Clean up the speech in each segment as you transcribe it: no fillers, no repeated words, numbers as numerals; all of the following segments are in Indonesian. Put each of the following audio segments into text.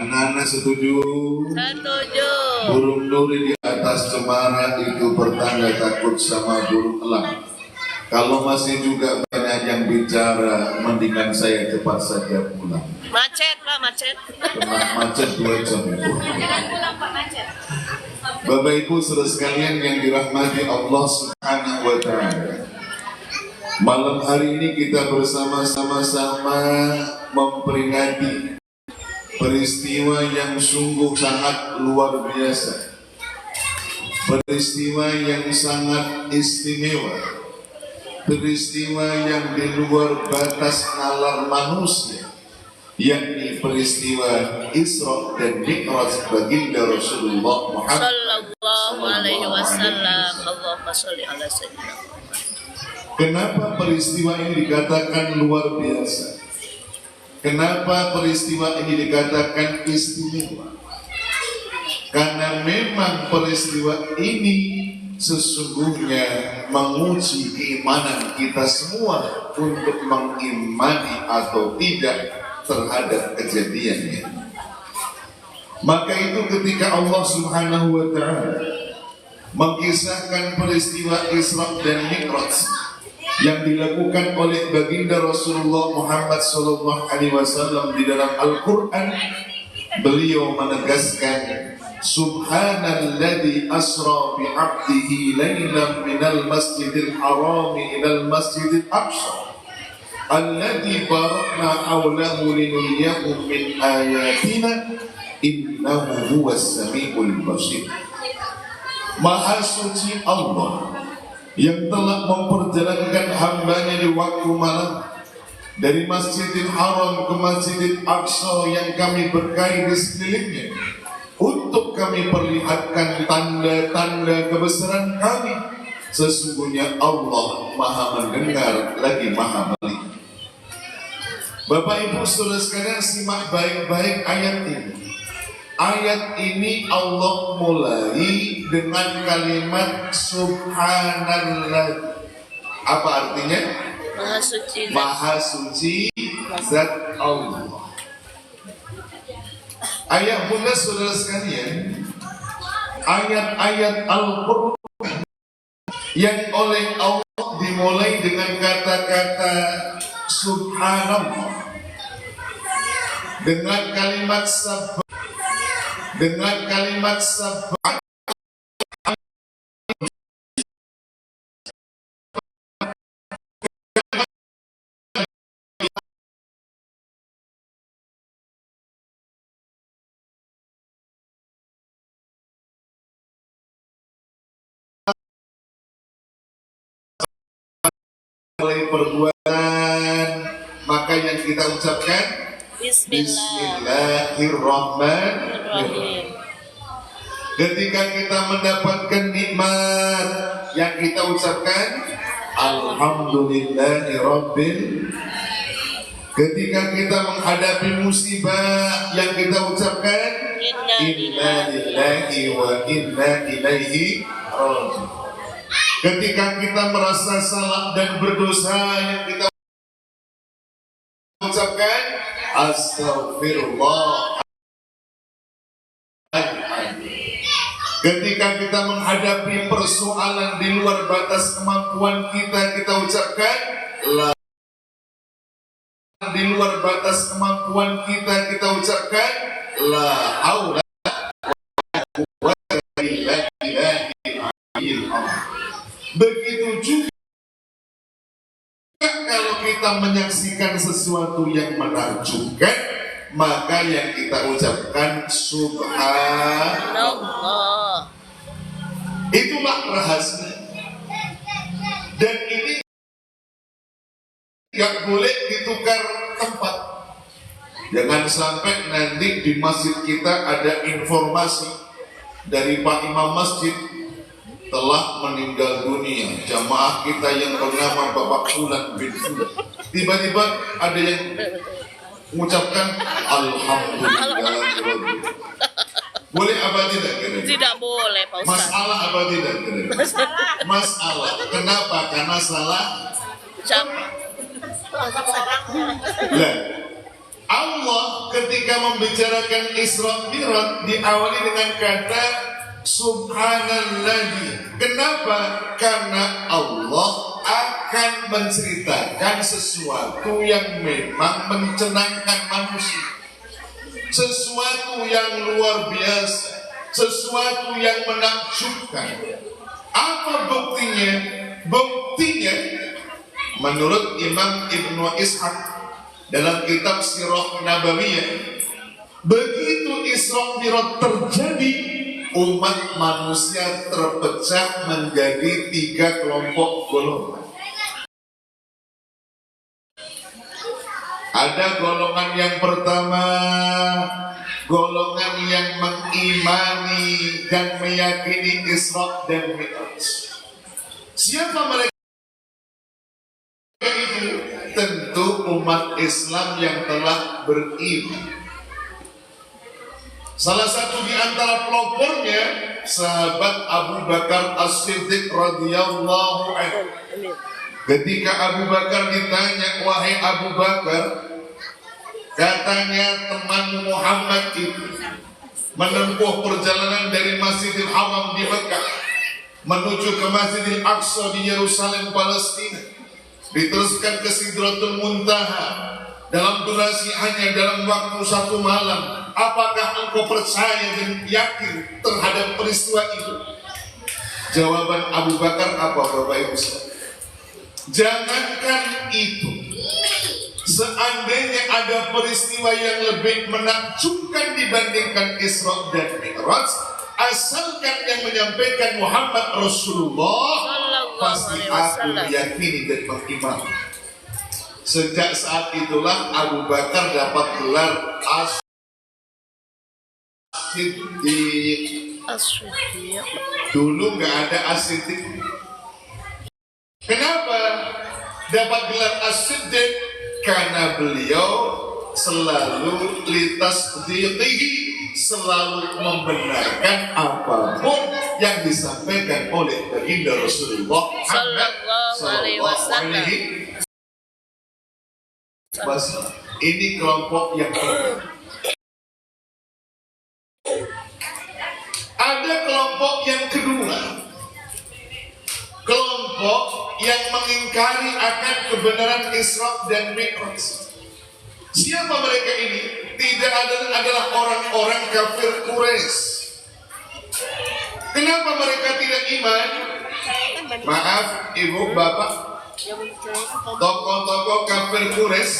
Anak-anak setuju? Setuju. Burung duri di atas cemara itu bertanda takut sama burung elang. Kalau masih juga banyak yang bicara, mendingan saya cepat saja pulang. Macet Pak, macet. Kena macet 2 jam itu. Bapak Ibu saudara sekalian yang dirahmati Allah Subhanahu wa Ta'ala. Malam hari ini kita bersama-sama memperingati peristiwa yang sungguh sangat luar biasa, peristiwa yang sangat istimewa, peristiwa yang di luar batas nalar manusia, yakni peristiwa Isra dan Mi'raj baginda Rasulullah Muhammad Sallallahu alaihi wasallam. Allahumma sholli ala sayyidina. Kenapa peristiwa ini dikatakan luar biasa? Kenapa peristiwa ini dikatakan istimewa? Karena memang peristiwa ini sesungguhnya menguji keimanan kita semua untuk mengimani atau tidak terhadap kejadiannya. Maka itu ketika Allah Subhanahu wa Ta'ala mengisahkan peristiwa Isra dan Mi'raj yang dilakukan oleh baginda Rasulullah Muhammad SAW di dalam Al-Quran, beliau menegaskan Subhanalladzi asra bi'abdihi laylan minal masjidil harami ilal masjidil aqsa alladzi barakna hawlahu linuriyahu min ayatina innahu huwas samiul basir. Maha suci Allah yang telah memperjalankan hambanya di waktu malam dari Masjidil Haram ke Masjidil Aqsa yang kami berkahi di sekelilingnya untuk kami perlihatkan tanda-tanda kebesaran kami. Sesungguhnya Allah Maha mendengar lagi Maha melihat. Bapak Ibu saudara sekalian, simak baik-baik ayat ini. Ayat ini Allah mulai dengan kalimat Subhanallah. Apa artinya? Maha suci. Maha suci zat Allah. Ayat bunda saudara sekalian, ayat-ayat Al-Quran yang oleh Allah dimulai dengan kata-kata Subhanallah, dengan kalimat sabah, dengan kalimat sabah oleh perbuatan, maka yang kita ucapkan Bismillahirrahmanirrahim. Ketika kita mendapatkan nikmat, yang kita ucapkan Alhamdulillahirabbil. Ketika kita menghadapi musibah, yang kita ucapkan Inna lillahi wa inna ilaihi raji'un. Ketika kita merasa salah dan berdosa, yang kita ucapkan Astaghfirullah. Ketika kita menghadapi persoalan di luar batas kemampuan kita, kita ucapkan La. Di luar batas kemampuan kita, kita ucapkan La haula wa la ilaha illallah. Begitu juga kalau kita menyaksikan sesuatu yang menakjubkan, maka yang kita ucapkan Subhanallah. Itulah rahasia. Dan ini tidak boleh ditukar tempat. Jangan sampai nanti di masjid kita ada informasi dari Pak Imam Masjid telah meninggal dunia, jamaah kita yang bernama Bapak Fulan bin Fulan. Tiba-tiba ada yang mengucapkan Alhamdulillah. Boleh apa tidak? Tidak boleh Pak Ustaz. Masalah apa tidak? Masalah. Kenapa? Karena salah. Siapa? Nah, Allah ketika membicarakan Isra Mi'raj diawali dengan kata Subhanallah. Kenapa? Karena Allah akan menceritakan sesuatu yang memang mencenangkan manusia, sesuatu yang luar biasa, sesuatu yang menakjubkan. Apa buktinya? Buktinya menurut Imam Ibnu Ishaq dalam kitab Sirah Nabawiyah, begitu Isra Mi'raj terjadi, umat manusia terpecah menjadi 3 kelompok golongan. Ada golongan yang pertama, golongan yang mengimani dan meyakini Isra dan Mi'raj. Siapa mereka itu? Tentu umat Islam yang telah beriman. Salah satu di antara pelopornya sahabat Abu Bakar As-Siddiq radhiyallahu anhu. Ketika Abu Bakar ditanya, wahai Abu Bakar, katanya teman Muhammad itu menempuh perjalanan dari Masjidil Haram di Mekah menuju ke Masjidil Aqsa di Yerusalem, Palestina, diteruskan ke Sidratul Muntaha dalam durasi hanya dalam waktu 1 malam. Apakah engkau percaya dan yakin terhadap peristiwa itu? Jawaban Abu Bakar apa, Bapak Ibu? Jangankan itu, seandainya ada peristiwa yang lebih menakjubkan dibandingkan Isra dan Mi'raj, asalkan yang menyampaikan Muhammad Rasulullah, pasti aku meyakini dan beriman. Sejak saat itulah Abu Bakar dapat gelar As-Siddiq. Dulu nggak ada As-Siddiq. Kenapa dapat gelar As-Siddiq? Karena beliau selalu litasdiqihi, selalu membenarkan apapun yang disampaikan oleh baginda Rasulullah sallallahu alaihi wasallam. Ini kelompok yang pertama. Ada kelompok yang kedua, kelompok yang mengingkari akan kebenaran Isra dan Mi'raj. Siapa mereka ini? Tidak adalah orang-orang kafir Quraisy. Kenapa mereka tidak iman? Maaf, ibu, bapak, tokoh-tokoh kafir Quraisy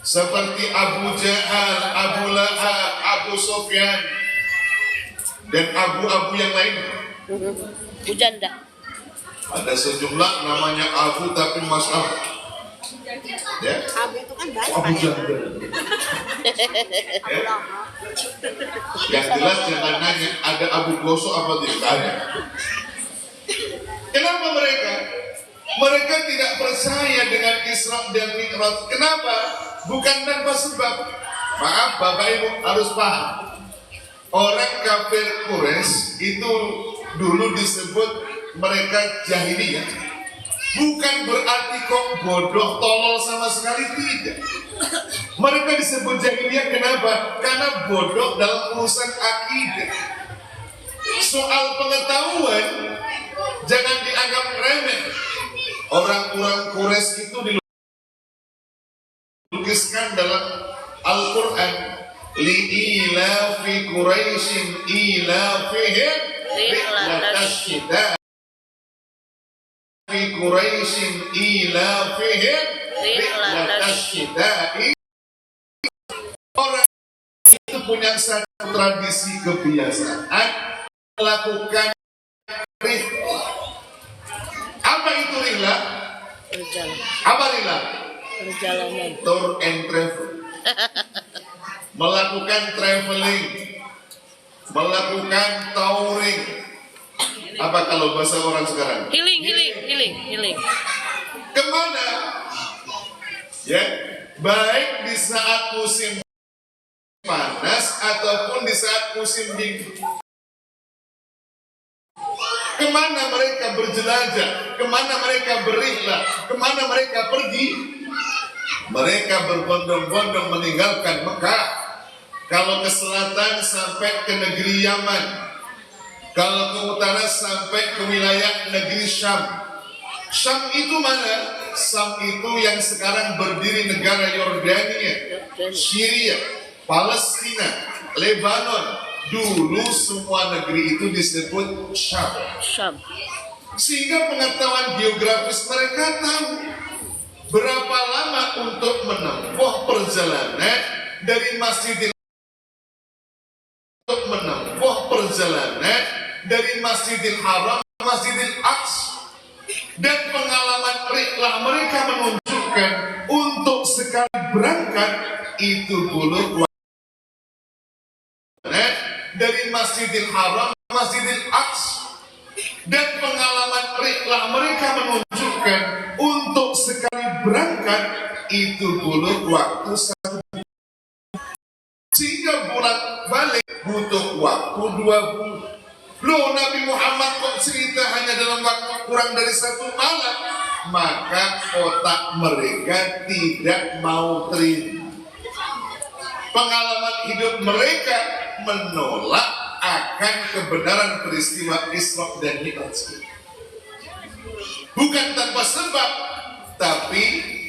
seperti Abu Jahal, Abu Lahab, Abu Sufyan, dan abu-abu yang lain. Bujanda. Ada sejumlah namanya Abu tapi masalah. Ya? Abu itu kan banyak. Abu Janda. Ya? Yang jelas jangan nanya ada Abu Gosok apa tidak ada. Kenapa mereka? Mereka tidak percaya dengan Isra dan Mi'raj. Kenapa? Bukan tanpa sebab. Maaf Bapak Ibu harus paham. Orang kafir Quraisy itu dulu disebut mereka jahiliyah. Bukan berarti kok bodoh, tolol sama sekali, tidak. Mereka disebut jahiliyah kenapa? Karena bodoh dalam urusan akidah. Soal pengetahuan jangan dianggap remeh. Orang-orang Quraisy itu dilukiskan dalam Al-Quran. Li'ilafi Quraisyin ilafihim rihlatasyita. Fi Quraisyin ilafihim rihlatasyita. Orang itu punya satu tradisi kebiasaan melakukan rihlah. Apa itu rihlah? Apa rihlah? Perjalanan. Tour and travel. Melakukan traveling, melakukan touring. Apa kalau bahasa orang sekarang? Healing. Kemana? Ya, baik di saat musim panas ataupun di saat musim dingin. Kemana mereka berjelajah? Kemana mereka berihlah? Kemana mereka pergi? Mereka berbondong-bondong meninggalkan Mekah. Kalau ke selatan sampai ke negeri Yaman. Kalau ke utara sampai ke wilayah negeri Syam. Syam itu mana? Syam itu yang sekarang berdiri negara Yordania, Syria, Palestina, Lebanon. Dulu semua negeri itu disebut Syam. Sehingga pengetahuan geografis mereka tahu berapa lama untuk menempuh perjalanan dari Masjidil Haram ke Masjidil Aqsa. Dan pengalaman mereka menunjukkan untuk sekali berangkat itu dulu dari Masjidil Haram ke Masjidil Aqsa. Dan pengalaman mereka menunjukkan untuk sekali berangkat itu dulu waktu satu, sehingga bolak balik butuh waktu 2 bulan. Loh, Nabi Muhammad kok cerita hanya dalam waktu kurang dari 1 malam? Maka otak mereka tidak mau terima. Pengalaman hidup mereka menolak akan kebenaran peristiwa Isra dan Mi'raj. Bukan tanpa sebab, tapi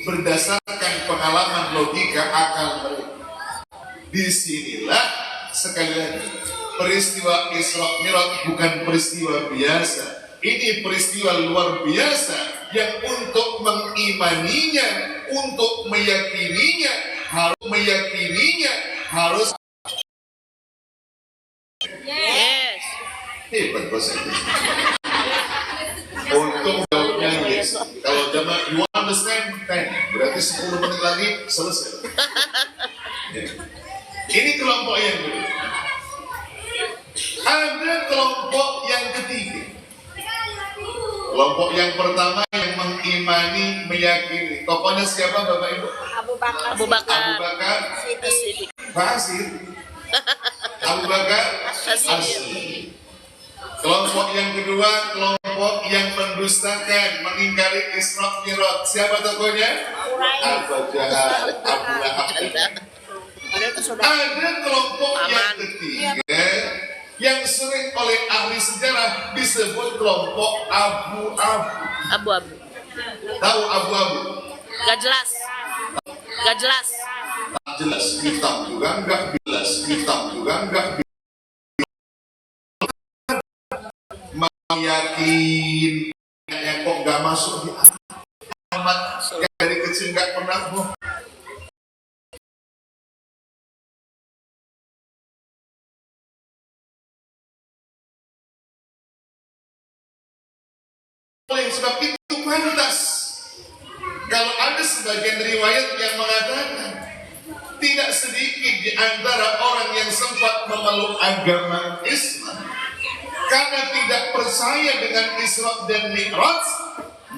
berdasarkan pengalaman logika akal mereka. Disinilah sekali lagi, peristiwa Isra Mi'raj bukan peristiwa biasa. Ini peristiwa luar biasa yang untuk mengimaninya, untuk meyakininya harus Yes. hebat bahasa Inggris. Untuk jawabnya yes. Kalau jamaah you understand 10, berarti 10 menit lagi selesai. Ya. Ini kelompok yang kedua. Ada kelompok yang ketiga. Kelompok yang pertama yang mengimani, meyakini. Tokohnya siapa Bapak Ibu? Abu Bakar. As-Siddiq. Abu Bakar As-Siddiq. Kelompok yang kedua, kelompok yang mendustakan, mengingkari Isra Mi'raj. Siapa tokohnya? Abu Jahal, Abu Lahab. Ada kelompok yang ketiga yang sering oleh ahli sejarah disebut kelompok abu-abu. Tahu abu-abu? Gak jelas. Tak jelas, hitam juga enggak jelas, yakin kok nggak masuk di amat dari kecil nggak pernah oleh sebab itu pantas kalau ada sebagian riwayat yang mengatakan tidak sedikit di antara orang yang sempat memeluk agama Islam karena tidak percaya dengan Isra dan Mi'raj,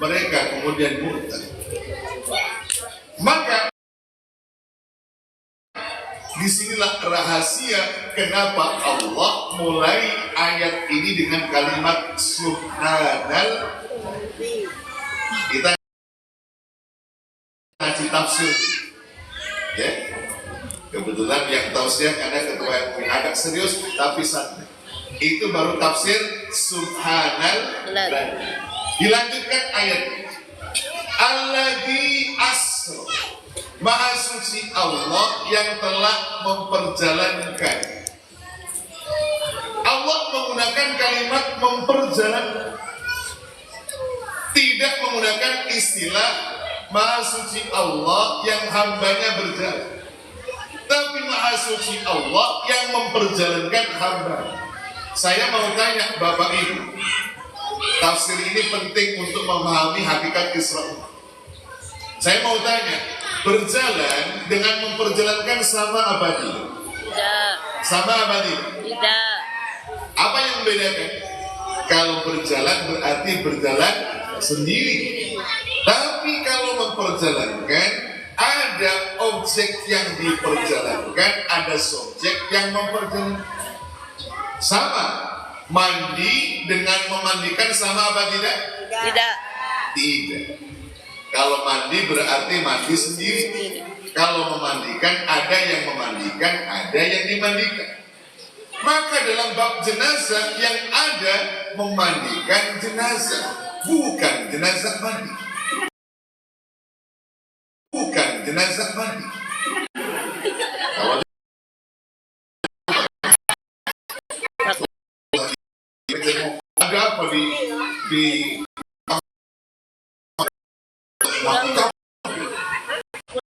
mereka kemudian murtad. Maka disinilah rahasia kenapa Allah mulai ayat ini dengan kalimat subhanal. Kita ngaji tafsir, ya. Kebetulan yang tafsir karena ketua yang agak serius tapi santai. Itu baru tafsir subhanal. Dilanjutkan ayat. Alladzi asra. Maha suci Allah yang telah memperjalankan. Allah menggunakan kalimat memperjalankan. Tidak menggunakan istilah Maha suci Allah yang hambanya berjalan. Tapi Maha suci Allah yang memperjalankan hamba. Saya mau tanya Bapak Ibu, tafsir ini penting untuk memahami hakikat Isra. Saya mau tanya, berjalan dengan memperjalankan sama apa tidak? Tidak. Sama apa tidak? Tidak. Apa yang membedakan? Kalau berjalan berarti berjalan sendiri. Tapi kalau memperjalankan, ada objek yang diperjalankan, ada subjek yang memperjalankan. Sama, mandi dengan memandikan sama apa tidak? Tidak. Tidak. Kalau mandi berarti mandi sendiri. Kalau memandikan, ada yang memandikan, ada yang dimandikan. Maka dalam bab jenazah yang ada memandikan jenazah, bukan jenazah mandi. Bukan jenazah mandi. Kalau ada apa di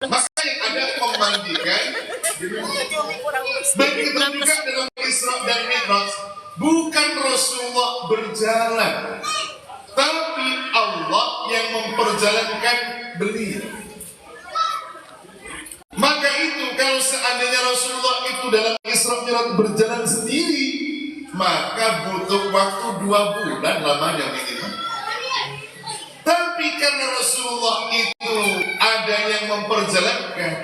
maka yang ada memandikan. Begitu juga dalam Isra dan Mi'raj, bukan Rasulullah berjalan, tapi Allah yang memperjalankan beliau. Maka itu kalau seandainya Rasulullah itu dalam Isra Mi'raj berjalan sendiri, maka butuh waktu 2 bulan lamanya minimal. Tapi karena Rasulullah itu ada yang memperjalankan,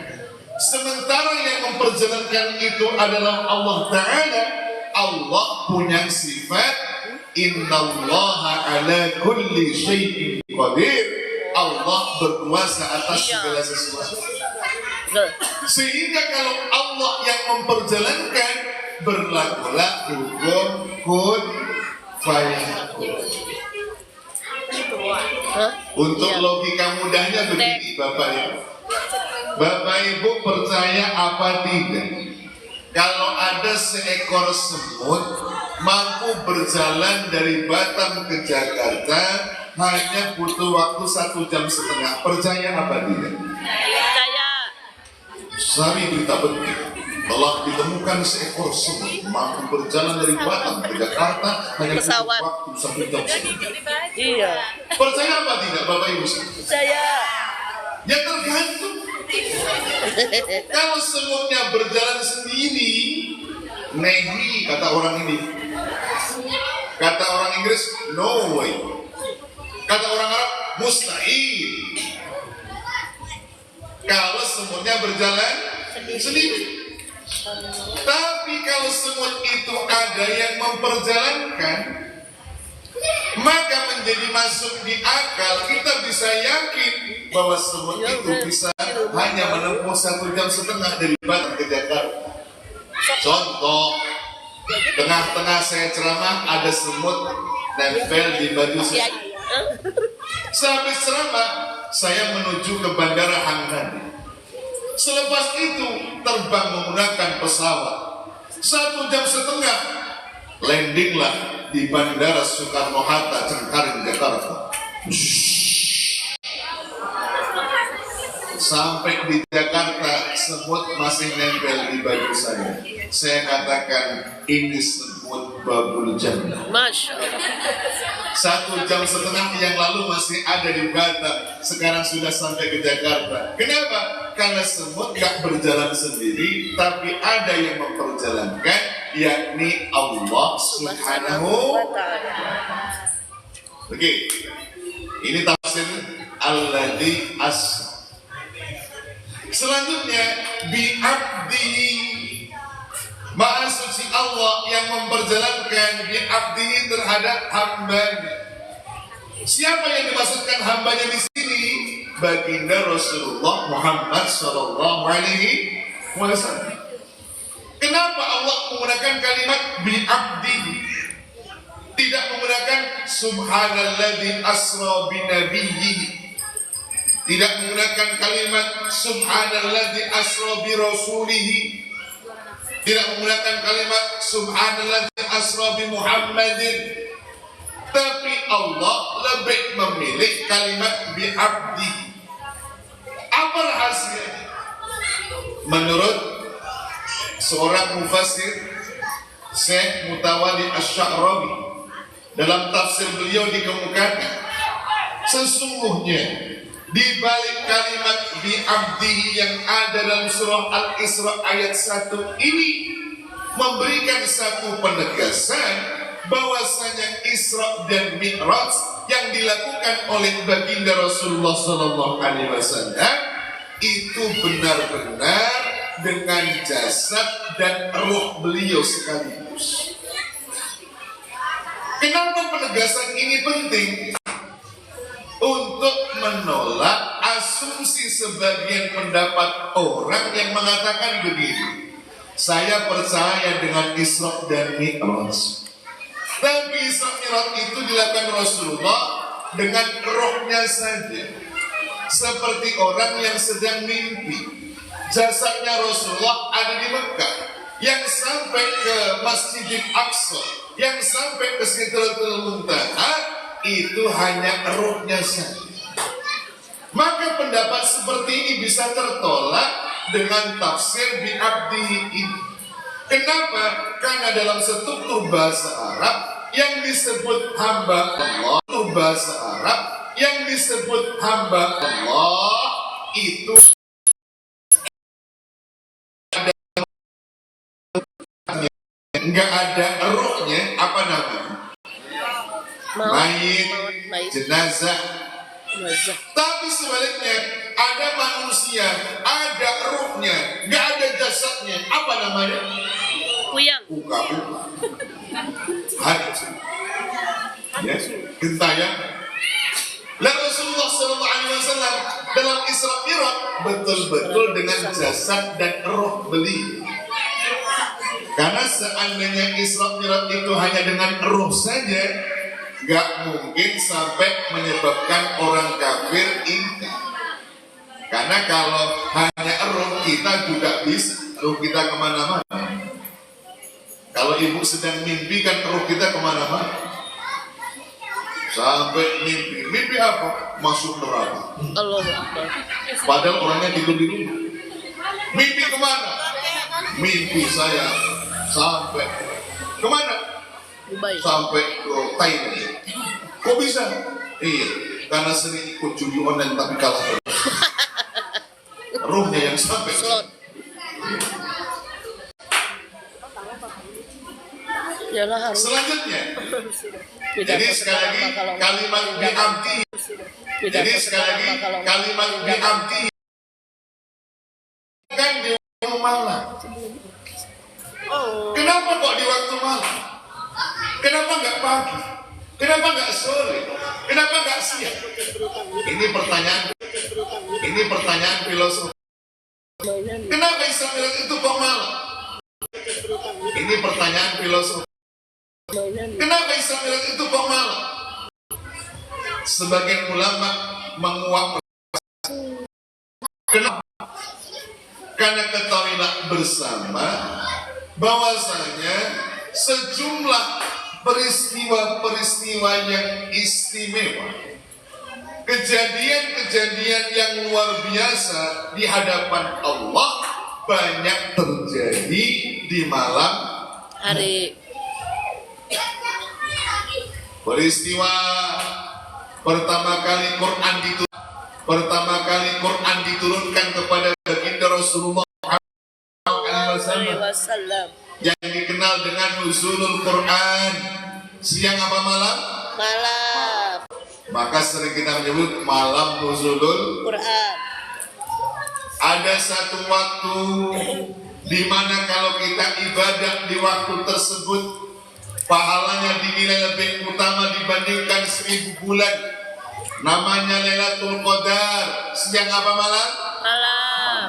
sementara yang memperjalankan itu adalah Allah Ta'ala, Allah punya sifat innallaha ala kulli syai'in qadir. Allah berkuasa atas segala sesuatu. Sehingga kalau Allah yang memperjalankan, berlakulah hukum kun fayakun. Untuk logika mudahnya begini Bapak Ibu. Bapak Ibu percaya apa tidak? Kalau ada seekor semut mampu berjalan dari Batam ke Jakarta hanya butuh waktu 1,5 jam, percaya apa tidak? Percaya. Sari berita penting, telah ditemukan seekor semut mampu berjalan dari Batam ke Jakarta hanya butuh waktu 1,5 jam. Iya. Percaya apa tidak Bapak Ibu? Percaya. Ya tergantung. Kalau semutnya berjalan sendiri, nehi kata orang ini. Kata orang Inggris, no way. Kata orang Arab, mustahil. Kalau semutnya berjalan sendiri. Tapi kalau semut itu ada yang memperjalankan, maka menjadi masuk di akal, kita bisa yakin bahwa semut itu bisa hanya menempuh 1,5 jam dari Batam ke Jakarta. Contoh, tengah-tengah saya ceramah ada semut nempel di baju saya. Sehabis ceramah, saya menuju ke Bandara Hang Nadim. Selepas itu terbang menggunakan pesawat 1,5 jam, landinglah di Bandara Soekarno-Hatta, Cengkareng, Jakarta. Sampai di Jakarta, semut masih nempel di baju saya. Saya katakan, ini semut babul jannah. Masya 1,5 jam yang lalu masih ada di Batam, sekarang sudah sampai ke Jakarta. Kenapa? Karena semut gak berjalan sendiri, tapi ada yang memperjalankan, yakni Allah Subhanahu wa ta'ala. Oke, ini tafsir alladzi as. Selanjutnya bi'abdihi, Maha suci Allah yang memperjalankan bi'abdihi terhadap hambanya. Siapa yang dimaksudkan hambanya di sini? Baginda Rasulullah Muhammad Sallallahu Alaihi Wasallam. Kenapa Allah menggunakan kalimat bi'abdihi, tidak menggunakan subhanalladzi asra binabiyyihi, tidak menggunakan kalimat subhanalladzi asra bi rasulihi, tidak menggunakan kalimat subhanalladzi asra bi Muhammadin, tapi Allah lebih memilih kalimat bi abdi. Apa rahasianya? Menurut seorang mufassir, Syekh Mutawalli Asy-Sya'rawi, dalam tafsir beliau dikemukakan, sesungguhnya di balik kalimat bi abdihi yang ada dalam surah Al-Isra ayat 1 ini memberikan satu penegasan bahwasanya Isra dan Mi'raj yang dilakukan oleh baginda Rasulullah Sallallahu Alaihi Wasallam itu benar-benar dengan jasad dan ruh beliau sekaligus. Kenapa penegasan ini penting? Untuk menolak asumsi sebagian pendapat orang yang mengatakan begini, saya percaya dengan Isra dan Mi'raj, tapi Isra Mi'raj itu dilakukan Rasulullah dengan rohnya saja, seperti orang yang sedang mimpi. Jasadnya Rasulullah ada di Mekah, yang sampai ke Masjidil Aqsa, yang sampai ke Sidratul Muntaha, itu hanya rohnya saja. Maka pendapat seperti ini bisa tertolak dengan tafsir bi'abdihi ini. Kenapa? Karena dalam struktur bahasa Arab yang disebut hamba Allah, bahasa Arab yang disebut hamba Allah itu enggak ada rohnya, apa namanya? Mayit, jenazah. Tapi sebaliknya ada manusia, ada rohnya, enggak ada jasadnya, apa namanya? Kuyang. Buka-buka. Ya, gentayangan. Lalu Rasulullah SAW dalam Isra Mi'raj betul-betul dengan jasad dan roh beliau. Karena seandainya Isra Mi'raj itu hanya dengan roh saja, gak mungkin sampai menyebabkan orang kafir ingkar. Karena kalau hanya roh, kita juga bisa, roh kita kemana-mana. Kalau ibu sedang mimpi kan roh kita kemana-mana. Sampai mimpi apa? Masuk neraka. Allahu Akbar. Padahal orangnya tidur di rumah. Mimpi kemana? Mimpi saya sampai kemana? Dubai. Sampai ke Thailand. Kok bisa? Iya, karena sering ikut judi online tapi kalah terus. Rohnya yang sampai. Slot. Yalah harus. Selanjutnya, jadi sekali lagi kalimat bi'abdi. Jadi sekali lagi kalimat bi'abdi kan di waktu malam. Kenapa kok di waktu malam? Kenapa nggak pagi? Kenapa nggak sore? Kenapa nggak siang? Ini pertanyaan filosofi. Kenapa Isra Mi'raj itu kok malam? Ini pertanyaan filosofi. Kenapa Isra Mi'raj itu kok malam? Sebagian ulama menguak. Kenapa? Karena ketahuilah bersama bahwasanya sejumlah peristiwa-peristiwa yang istimewa, kejadian-kejadian yang luar biasa di hadapan Allah banyak terjadi di malam Hari. Peristiwa pertama kali Quran diturunkan kepada baginda Rasulullah Wasallam. yang dikenal dengan nuzulul Quran, siang apa malam? Malam. Maka sering kita menyebut malam nuzulul Quran. Ada satu waktu di mana kalau kita ibadah di waktu tersebut pahalanya dinilai lebih utama dibandingkan 1000 bulan. Namanya Lailatul Qadar. Siang apa malam? Malam.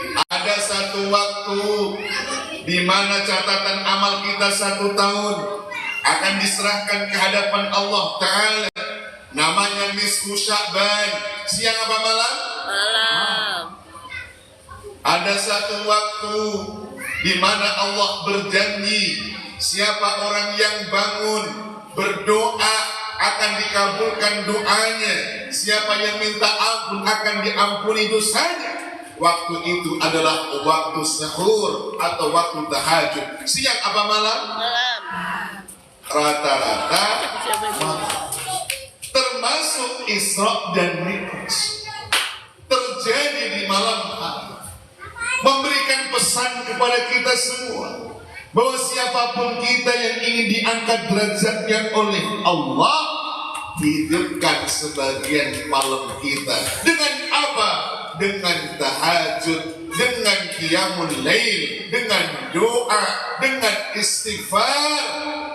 Ada satu waktu di mana catatan amal kita 1 tahun akan diserahkan ke hadapan Allah Ta'ala. Namanya nisfu Sya'ban. Siang apa malam? Malam. Ada satu waktu di mana Allah berjanji siapa orang yang bangun berdoa akan dikabulkan doanya, siapa yang minta ampun akan diampuni dosanya. Waktu itu adalah waktu sahur atau waktu tahajud. Siang apa malam? Malam. Rata-rata malam. Termasuk Isra dan Mi'raj terjadi di malam hari, memberikan pesan kepada kita semua bahwa siapapun kita yang ingin diangkat derajatnya oleh Allah, hidupkan sebagian malam kita dengan apa? Dengan tahajud, dengan qiyamul lail, dengan doa, dengan istighfar,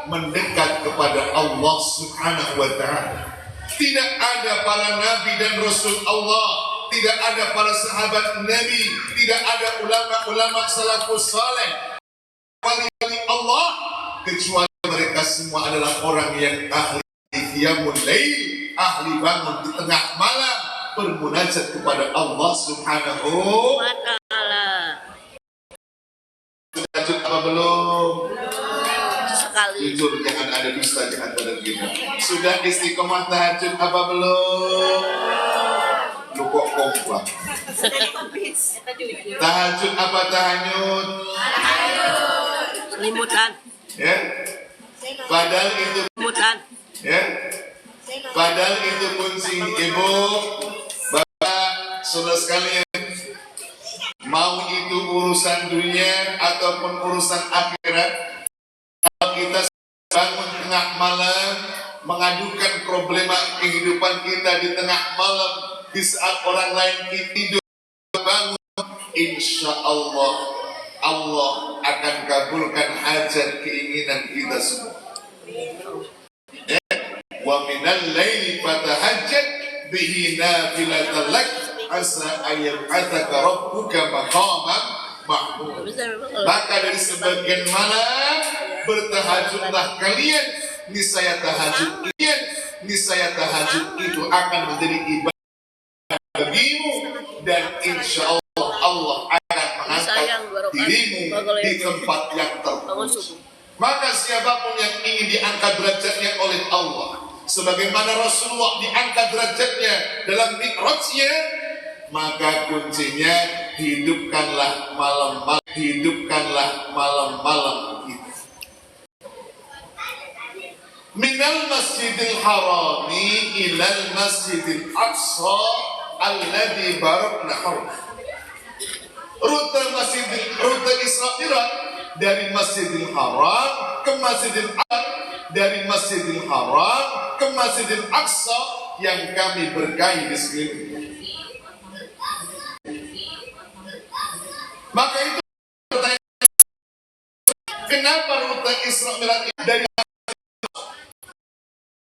mendekat kepada Allah Subhanahu wa ta'ala. Tidak ada para nabi dan rasul Allah, tidak ada para sahabat nabi, tidak ada ulama-ulama salafus saleh, wali-wali Allah, kecuali mereka semua adalah orang yang ahli qiyamul lail, ahli bangun di tengah malam bermunajat kepada Allah Subhanahu wa ta'ala. Tahajud apa belum? Sekali. Jujur, jangan ada dusta di antara kita. Sudah istiqomah tahajud apa belum? Lu kok kompak? Tahajud apa tahajud? Limutan. Ya. Padahal itu Limutan. ya. Padahal itu kunci ibu, bapak, saudara sekalian. Mau itu urusan dunia ataupun urusan akhirat, kalau kita bangun tengah malam mengadukan problema kehidupan kita di tengah malam, di saat orang lain tidur bangun, insya Allah Allah akan kabulkan hajat keinginan kita semua. Wa minal laili fatahajjat bihi nafilatan lak asa ayyab'atsaka rabbuka maqaman mahmud. Maka dari sebagian malam bertahajudlah kalian, niscaya tahajud itu akan menjadi ibadah bagimu, dan insya Allah Allah akan mengangkat dirimu di tempat yang terpuji. Maka siapapun yang ingin diangkat derajatnya oleh Allah, sebagaimana Rasulullah diangkat derajatnya dalam mi'rajnya, maka kuncinya hidupkanlah malam-malam kita. Minal masjidil harami ilal masjidil aqsa alladhi barakna hawlah. Rute Isra Mi'raj dari Masjidil Haram ke Masjidil Aqsa, dari Masjidil Haram ke Masjidil Aqsa yang kami berkahi di sekeliling. Maka itu kenapa rute Isra Mi'raj dari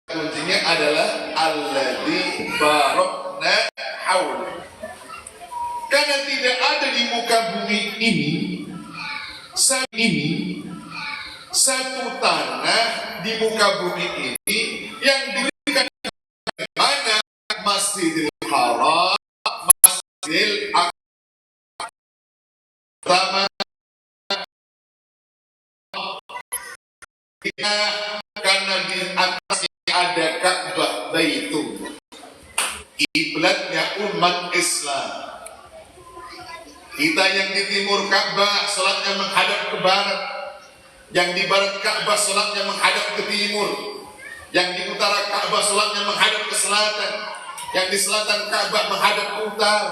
kuncinya adalah alladzi barakna haula. Karena tidak ada di muka bumi ini satu tanah di muka bumi ini yang diberikan mana Masjidil Haram, Masjidil Aqsa, karena di atasnya ada Ka'bah Baitullah, kiblatnya umat Islam. Kita yang di timur Ka'bah salatnya menghadap ke barat, yang di barat Ka'bah salatnya menghadap ke timur, yang di utara Ka'bah salatnya menghadap ke selatan, yang di selatan Ka'bah menghadap ke utara.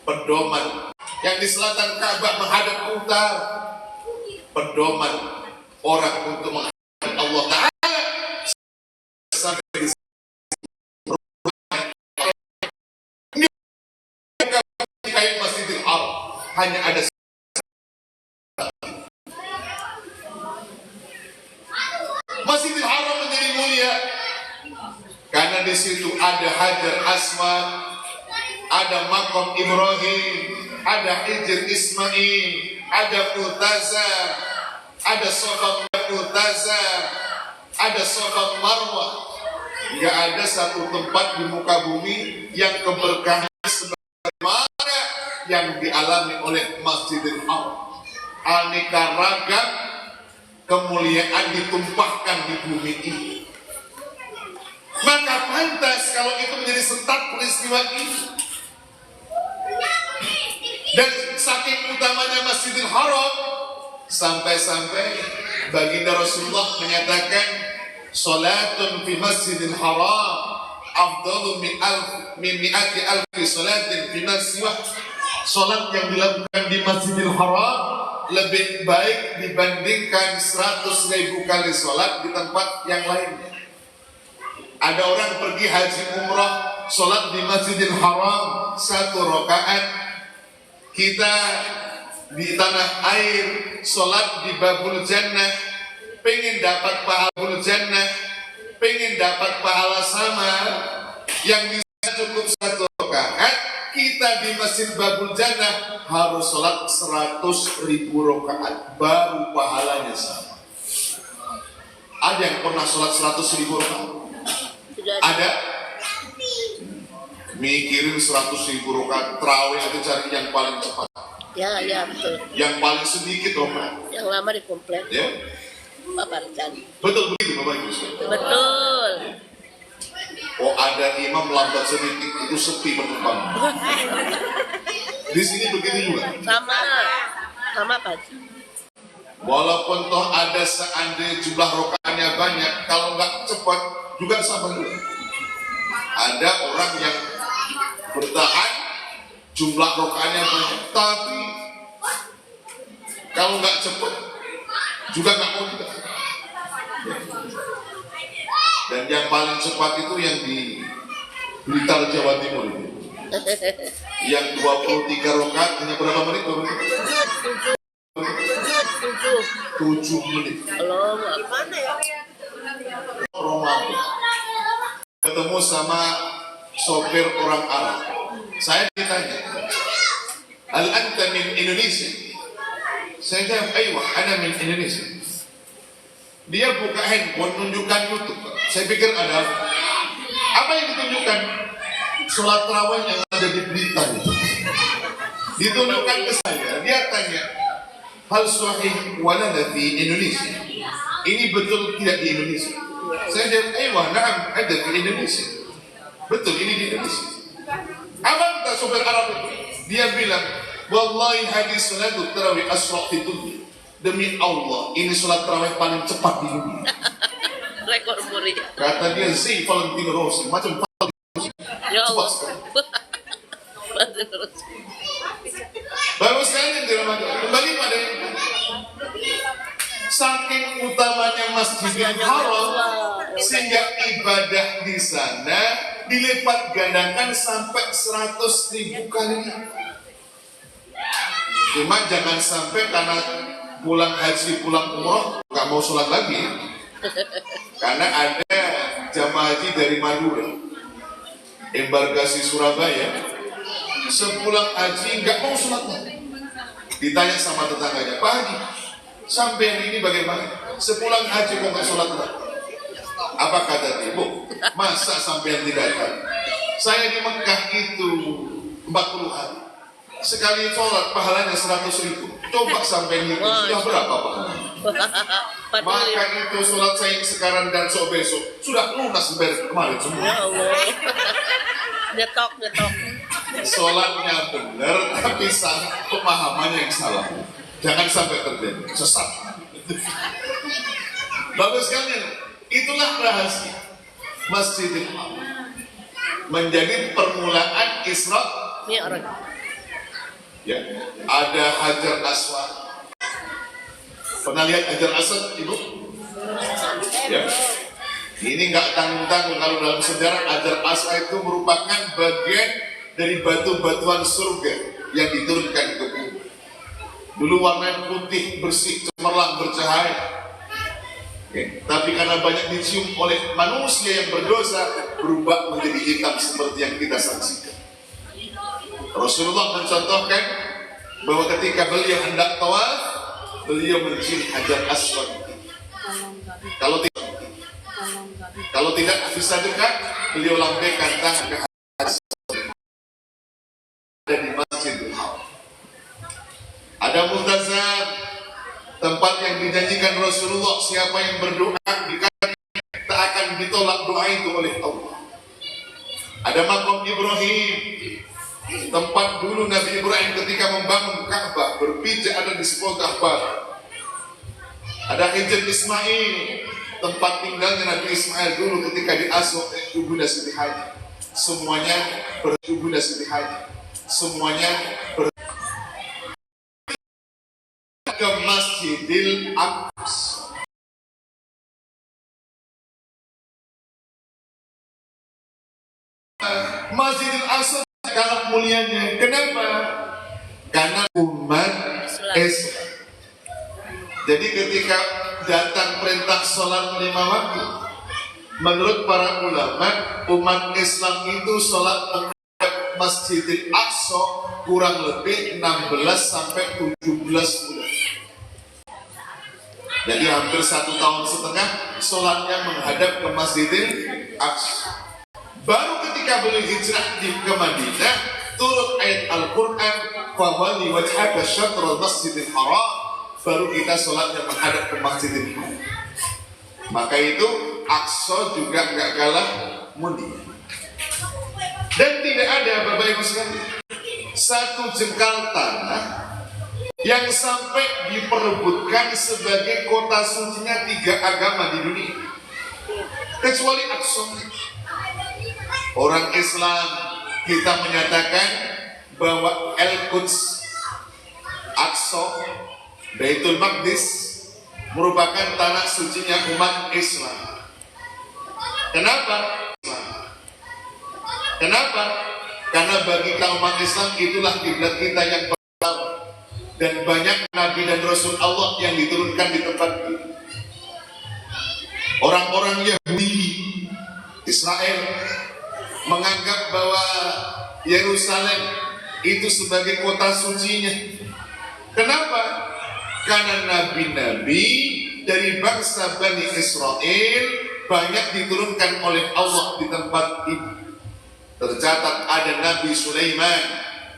Pedoman, yang di selatan Ka'bah menghadap ke utara, pedoman orang untuk menghadap Allah Ta'ala. Sampai di kayak Masjidil Haram hanya ada Masjidil Haram menjadi mulia karena di situ ada Hajar Aswad, ada Maqam Ibrahim, ada Hijr Ismail, ada Multazam, ada Safa Multazam, ada Safa Marwah. Tidak ada satu tempat di muka bumi yang keberkahan sebagaimana yang dialami oleh Masjidil Haram. Aneka ragam kemuliaan ditumpahkan di bumi ini. Maka pantas kalau itu menjadi setat peristiwa ini. Dan saking utamanya Masjidil Haram, sampai-sampai baginda Rasulullah menyatakan, salatun fi Masjidil Haram afdalu min mi'ati alfi salatin fi siwah. Salat yang dilakukan di Masjidil Haram lebih baik dibandingkan 100.000 kali salat di tempat yang lainnya. Ada orang pergi haji umrah, salat di Masjidil Haram 1 rakaat. Kita di tanah air salat di Babul Jannah, pengen dapat pahala Babul Jannah, pengen dapat pahala sama yang bisa cukup 1 rakaat, kita di Masjid Babul Jannah harus sholat 100.000 rakaat baru pahalanya sama. Ada yang pernah sholat 100.000 rakaat? Ada? Mikirin 100.000 rakaat terawih itu cari yang paling cepat. Ya betul. Yang paling sedikit rakaat. Yang lama dikomplet. Ya. Paparkan. Betul begitu Bapak Ibu. Betul. Oh ada imam lambat sedikit itu sepi penumpang. Di sini begitu juga. Sama Pak. Walaupun toh ada seandainya jumlah rokaatnya banyak, kalau nggak cepat juga sama juga. Ada orang yang bertahan jumlah rokaatnya banyak, tapi kalau nggak cepat juga nggak mau juga. Dan yang paling cepat itu yang di Blitar Jawa Timur itu. Yang 23 rokaat hanya berapa menit? 7 menit. Kalau gimana ya? Ramadan. Ketemu sama sopir orang Arab. Saya ditanya, "Al anta min Indonesia?" Saya jawab, "Aywa, ana min Indonesia." Dia buka handphone, tunjukkan YouTube. Saya pikir ada apa yang ditunjukkan? Sholat tarawih yang ada di Blitar itu. Ditunjukkan ke saya. Dia tanya, "Hal sahih walada di Indonesia?" Ini betul tidak di Indonesia? Saya jawab, "Aywa, na'am, ada di Indonesia." Betul, ini di Indonesia. Apa kata sopir Arab itu? Dia bilang, "Wallahi hadis salat tarawih asra' fi dunya." Demi Allah, ini sholat tarawih paling cepat di dunia. Rekor muri. Kata dia, "Si Valentino Rossi, macam Valentino Rossi." Ya Allah. Cepat sekali. Bagus sekali yang dirahmati. Kembali pada saking utamanya Masjidil Haram, sehingga ibadah di sana dilipat gandakan sampai 100.000 kali. Cuma jangan sampai karena pulang haji, pulang umroh, nggak mau sholat lagi. Karena ada jamaah haji dari Madura, embarkasi Surabaya, sepulang haji nggak mau sholat lagi. Ditanya sama tetangganya, "Pak Haji, sampai hari ini bagaimana? Sepulang haji kok nggak sholat lagi?" Apa kata dia? "Bu, masa sampai tidak tahu? Saya di Mekah itu 40 hari. Sekali sholat pahalanya 100.000. Coba sampai ini sudah berapa pahalanya? Maka itu sholat saya sekarang dan besok sudah lunas bayar kemarin semua." Ya Allah. Nyetok. Sholatnya benar, tapi pemahamannya yang salah. Jangan sampai terjadi sesat. Bagus sekali. Itulah rahasia Masjidil Haram menjadi permulaan Isra Mi'raj. Ya, ada Hajar Aswad. Pernah lihat Hajar Aswad, Ibu? Ya. Ini nggak tanggung-tanggung kalau dalam sejarah Hajar Aswad itu merupakan bagian dari batu-batuan surga yang diturunkan ke bumi. Dulu warna putih, bersih, cemerlang, bercahaya. Ya. Tapi karena banyak dicium oleh manusia yang berdosa, berubah menjadi hitam seperti yang kita saksikan. Rasulullah mencontohkan bahwa ketika beliau hendak tawaf, beliau mencium Hajar Aswad. Kalau tidak bisa dekat, beliau lambaikan tangan ke Hajar Aswad. Ada di Masjidil Haram. Ada Multazam, tempat yang dijanjikan Rasulullah, siapa yang berdoa tak akan ditolak doa itu oleh Allah. Ada Maqam Ibrahim, tempat dulu Nabi Ibrahim ketika membangun Ka'bah berpijak ada di sebuah Ka'bah. Ada Hijr Ismail, tempat tinggalnya Nabi Ismail dulu ketika diasuh Ibunda Siti Hajar. Semuanya Ibunda Siti Hajar. Semuanya ke Masjidil Aqsa. Masjidil Aqsa kalah mulianya. Kenapa? Karena umat Islam. Jadi ketika datang perintah sholat 5 waktu, Menurut para ulama, umat Islam itu sholat menghadap Masjidil Aqsa kurang lebih 16 sampai 17 bulan. Jadi hampir 1,5 tahun sholatnya menghadap ke Masjidil Aqsa. Baru ketika beliau hijrah ke Madinah, turun ayat Al-Quran, "Fawalli wajhaka syatral Masjidil Haram." Baru kita sholatnya menghadap ke Masjidil Haram. Maka itu Aqsa juga nggak kalah mulia. Dan tidak ada, Bapak Ibu sekalian, satu jengkal tanah yang sampai diperebutkan sebagai kota sucinya 3 agama di dunia, kecuali Aqsa. Orang Islam kita menyatakan bahwa Al-Quds, Aqsa, Baitul Maqdis merupakan tanah sucinya umat Islam. Kenapa? Kenapa? Karena bagi kaum umat Islam itulah kiblat kita yang pertama, dan banyak nabi dan rasul Allah yang diturunkan di tempat itu. Orang-orang Yahudi Israel menganggap bahwa Yerusalem itu sebagai kota sucinya. Kenapa? Karena nabi-nabi dari bangsa Bani Israel banyak diturunkan oleh Allah di tempat ini. Tercatat ada Nabi Sulaiman,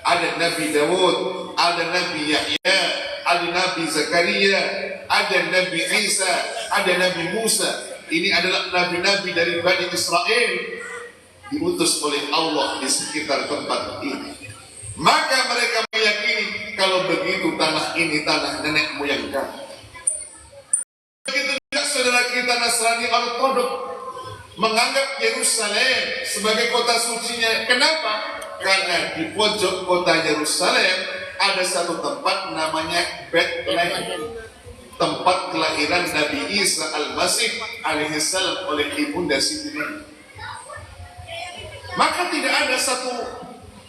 ada Nabi Dawud, ada Nabi Yahya, ada Nabi Zakaria, ada Nabi Isa, ada Nabi Musa. Ini adalah nabi-nabi dari Bani Israel diutus oleh Allah di sekitar tempat ini. Maka mereka meyakini kalau begitu tanah ini tanah nenek moyang kami. Begitu juga saudara kita Nasrani Ortodok menganggap Yerusalem sebagai kota sucinya. Kenapa? Karena di pojok kota Yerusalem ada satu tempat namanya Bethlehem, tempat kelahiran Nabi Isa Al-Masih alaihissalam oleh ibunda Siti Maryam. Maka tidak ada satu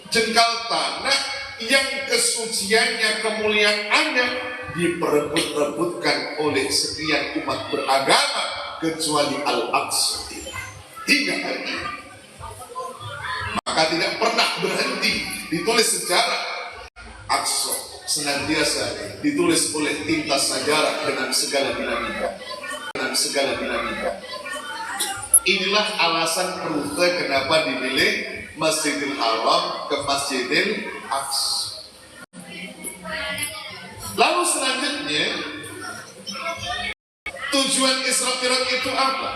jengkal tanah yang kesuciannya, kemuliaannya diperebut-rebutkan oleh sekian umat beragama kecuali Al-Aqsa hingga hari ini. Maka tidak pernah berhenti ditulis sejarah Aqsa, senantiasa ditulis oleh tinta sejarah dengan segala dinamika. Inilah alasan rute kenapa dipilih Masjidil Haram ke Masjidil Aqsa. Lalu selanjutnya, tujuan Isra Mi'raj itu apa?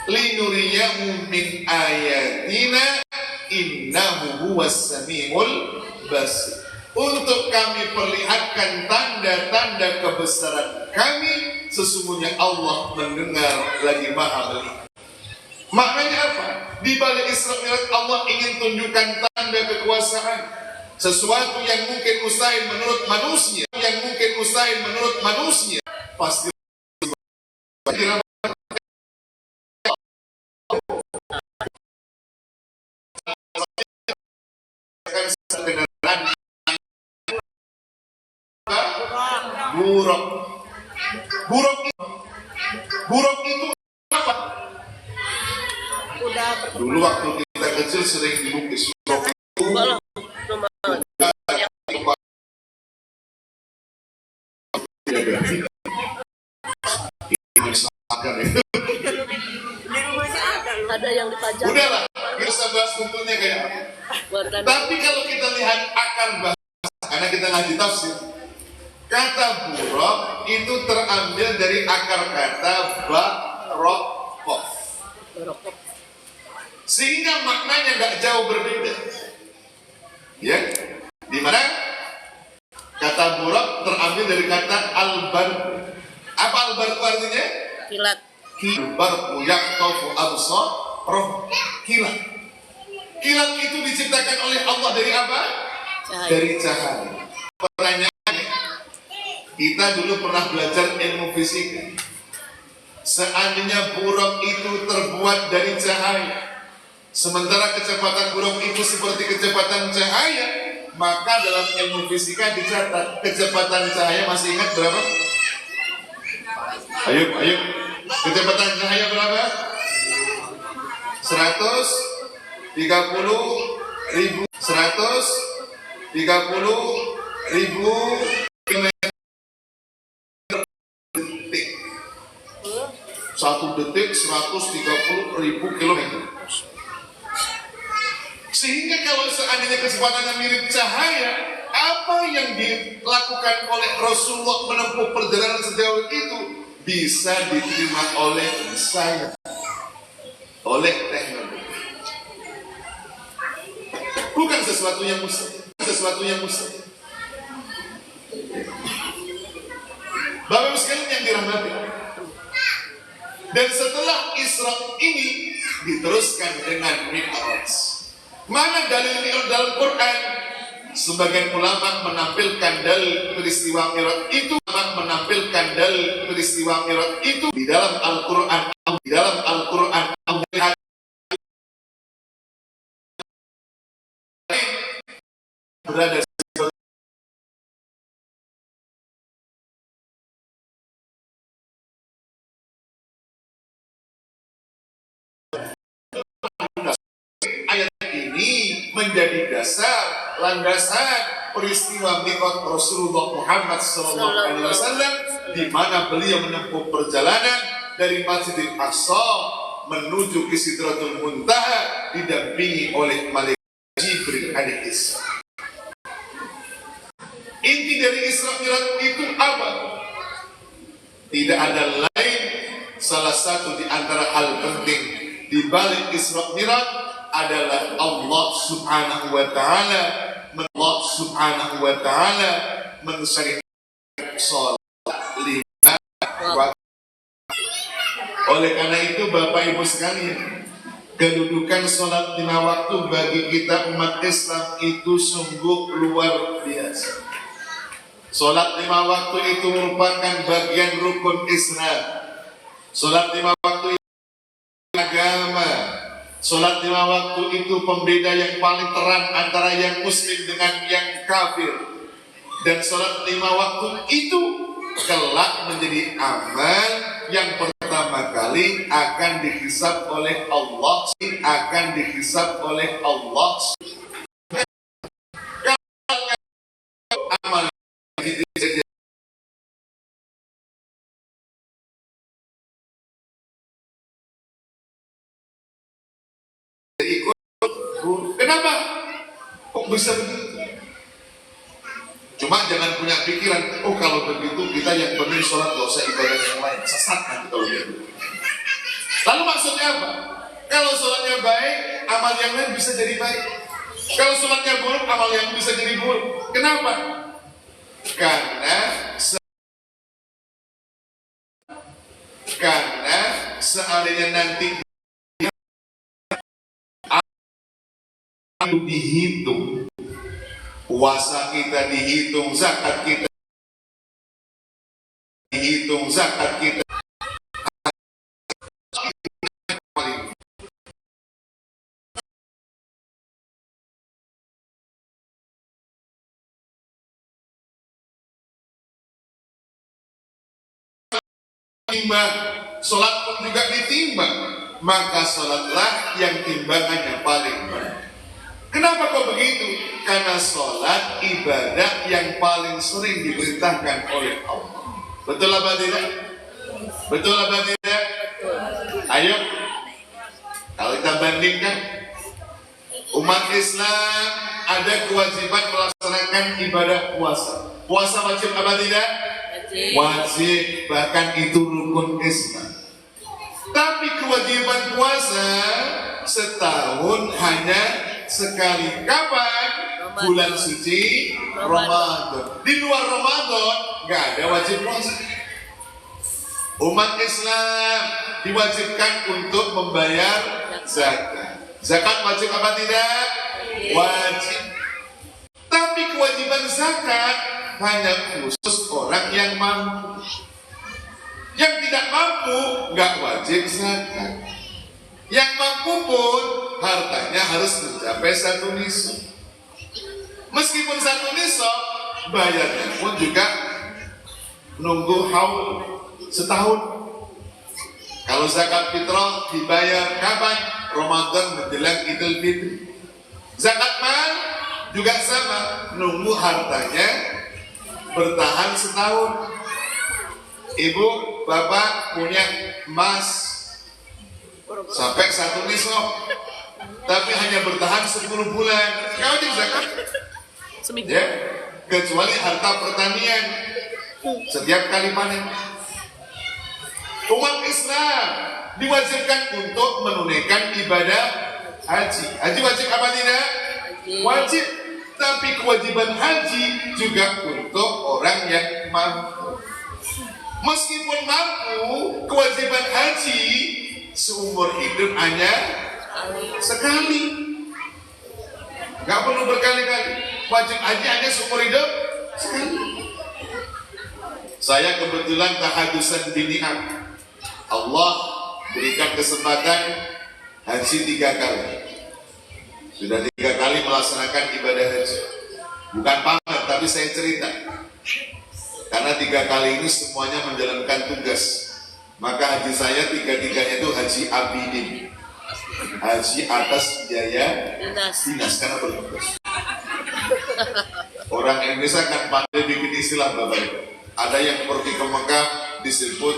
Linuriyahu min ayatina innahu huwas samiul basir. Untuk kami perlihatkan tanda-tanda kebesaran kami, sesungguhnya Allah mendengar lagi Maha melihat. Maknanya apa? Di balik Isra Mi'raj Allah ingin tunjukkan tanda kekuasaan, sesuatu yang mungkin mustahil menurut manusia, pasti buruk itu apa? Dulu waktu kita kecil sering dilukis ada yang dipajang. Udahlah, bisa bahas bentuknya kayak apa. Tapi kalau kita lihat akar bahasa, karena kita ngaji tafsir, kata buruk itu terambil dari akar kata barokoh, sehingga maknanya nggak jauh berbeda. Ya, di mana kata buruk terambil dari kata albarku. Apa albarku artinya? Kilat. Albarku yaktofu absar roh kilat. Kilat itu diciptakan oleh Allah dari apa? Cahaya. Dari cahaya. Pertanyaannya, kita dulu pernah belajar ilmu fisika. Seandainya buruk itu terbuat dari cahaya, sementara kecepatan buruk itu seperti kecepatan cahaya, maka dalam ilmu fisika dicatat kecepatan cahaya, masih ingat berapa? Ayo, kecepatan cahaya berapa? 130.000 kilometer detik. 1 detik 130.000 kilometer. Sehingga kalau seandainya kecepatannya mirip cahaya, apa yang dilakukan oleh Rasulullah menempuh perjalanan sejauh itu bisa diterima oleh saya, oleh teknologi. Bukan sesuatu yang mustahil. Bapak Ibu sekalian yang dirahmati. Dan setelah Isra ini diteruskan dengan Mi'raj. Mana dalil Mi'raj dalam Quran? Sebagian ulama menampilkan dalil peristiwa Mi'raj itu, di dalam Al-Quran, berada ayat ini menjadi landasan peristiwa Mi'raj Rasulullah Muhammad SAW, di mana beliau menempuh perjalanan dari Masjidil Aqsa menuju ke Sidratul Muntaha didampingi oleh malaikat Jibril alaihissalam. Inti dari Isra Mi'raj itu apa? Tidak ada lain, salah satu di antara hal penting di balik Isra Mi'raj adalah Allah Subhanahu wa taala mensyariatkan salat 5 waktu. Oleh karena itu Bapak Ibu sekalian, kedudukan salat 5 waktu bagi kita umat Islam itu sungguh luar biasa. Salat 5 waktu itu merupakan bagian rukun Islam. Salat 5 waktu itu agama. Salat 5 waktu itu pembeda yang paling terang antara yang muslim dengan yang kafir. Dan salat 5 waktu itu kelak menjadi amal yang pertama kali akan dihisab oleh Allah. Amal ikut. Kenapa? Kok bisa begitu? Cuma jangan punya pikiran, oh kalau begitu kita yang benar sholat gak usah ibadah yang lain. Sesat nanti kalau begitu. Lalu maksudnya apa? Kalau sholatnya baik, amal yang lain bisa jadi baik. Kalau sholatnya buruk, amal yang bisa jadi buruk. Kenapa? Karena seandainya nanti dihitung, puasa kita dihitung, zakat kita dihitung, timbang, sholat pun juga ditimbang, maka sholatlah yang timbangannya paling baik. Kenapa kok begitu? Karena sholat ibadah yang paling sering diperintahkan oleh Allah. Betul apa tidak? Betul apa tidak? Ayo, kalau kita bandingkan, umat Islam ada kewajiban melaksanakan ibadah puasa. Puasa wajib apa tidak? Wajib, bahkan itu rukun Islam. Tapi kewajiban puasa setahun hanya sekali. Kapan? Bulan suci Ramadan. Di luar Ramadan nggak ada wajib puasa. Umat Islam diwajibkan untuk membayar zakat. Zakat wajib apa tidak? Wajib. Tapi kewajiban zakat hanya khusus orang yang mampu. Yang tidak mampu nggak wajib zakat. Yang mampu pun hartanya harus mencapai 1 nisab. Meskipun 1 nisab, bayarnya pun juga nunggu haul setahun. Kalau zakat fitrah dibayar kapan? Ramadan menjelang Idul Fitri. Zakat mal juga sama, nunggu hartanya bertahan setahun. Ibu, bapak punya emas sampai 1 nisab, tapi hanya bertahan 10 bulan. Kau wajib zakat. Seminggu. Ya, kecuali harta pertanian setiap kali panen. Umat Islam diwajibkan untuk menunaikan ibadah haji. Haji wajib apa tidak? Wajib. Tapi kewajiban haji juga untuk orang yang mampu. Meskipun mampu, kewajiban haji seumur hidup hanya sekali. Gak perlu berkali-kali. Wajib haji hanya seumur hidup sekali. Saya kebetulan tahadusan diniah. Allah berikan kesempatan haji 3 kali. Sudah 3 kali melaksanakan ibadah haji. Bukan pamer, tapi saya cerita. Karena 3 kali ini semuanya menjalankan tugas. Maka haji saya 3-3-nya itu haji abidin. Haji atas biaya dinas karena bertugas. Orang Indonesia kan pandai bikin istilah Bapak Ibu. Ada yang pergi ke Mekah disebut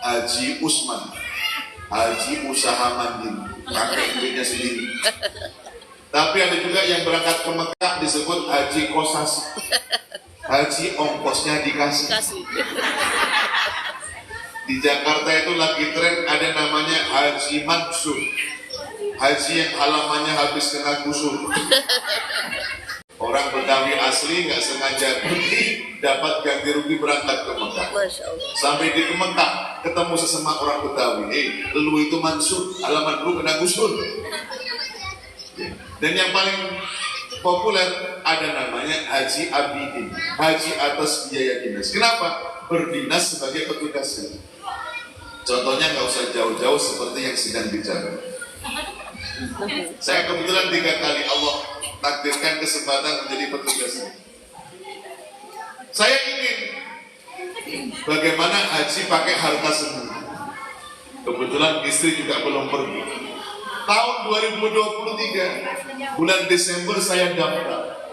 Haji Usman, Haji usaha mandiri, pakai duitnya sendiri. Tapi ada juga yang berangkat ke Mekah disebut Haji Kosasi, Haji ongkosnya dikasih. Di Jakarta itu lagi tren ada namanya Haji Mansur, haji yang halamannya habis kena gusur. Orang Betawi asli nggak sengaja pergi dapat ganti rugi berangkat ke Mekah. Sampai di Mekah ketemu sesama orang Betawi. Lu itu Mansur, halaman lu kena gusur. Dan yang paling populer ada namanya Haji Abidin, haji atas biaya dinas. Kenapa? Berdinas sebagai petugas. Contohnya nggak usah jauh-jauh seperti yang sedang bicara. Saya kebetulan 3 kali Allah takdirkan kesempatan menjadi petugas. Saya ingin bagaimana haji pakai harta sendiri. Kebetulan istri juga belum pergi. Tahun 2023 bulan Desember saya daftar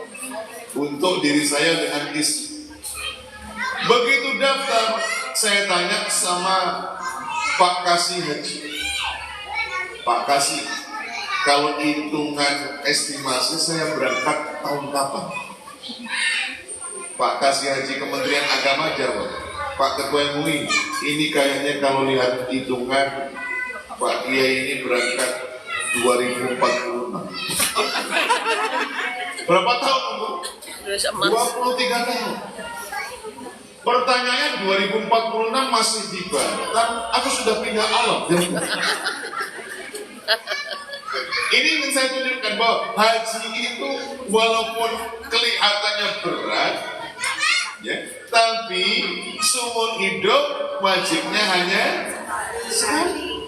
untuk diri saya dengan istri. Begitu daftar, saya tanya sama Pak Kasih Haji, Pak Kasih, kalau hitungan estimasi saya berangkat tahun kapan? Pak Kasih Haji Kementerian Agama jawab, Pak Ketua MUI, ini kayaknya kalau lihat hitungan Pak Kiai ini berangkat 2046. Berapa tahun, Bu? 23 tahun. Pertanyaannya 2046 masih tiba, kan aku sudah pindah alam. Ini ingin saya tunjukkan bahwa haji itu walaupun kelihatannya berat, ya, tapi seumur hidup wajibnya hanya sekali.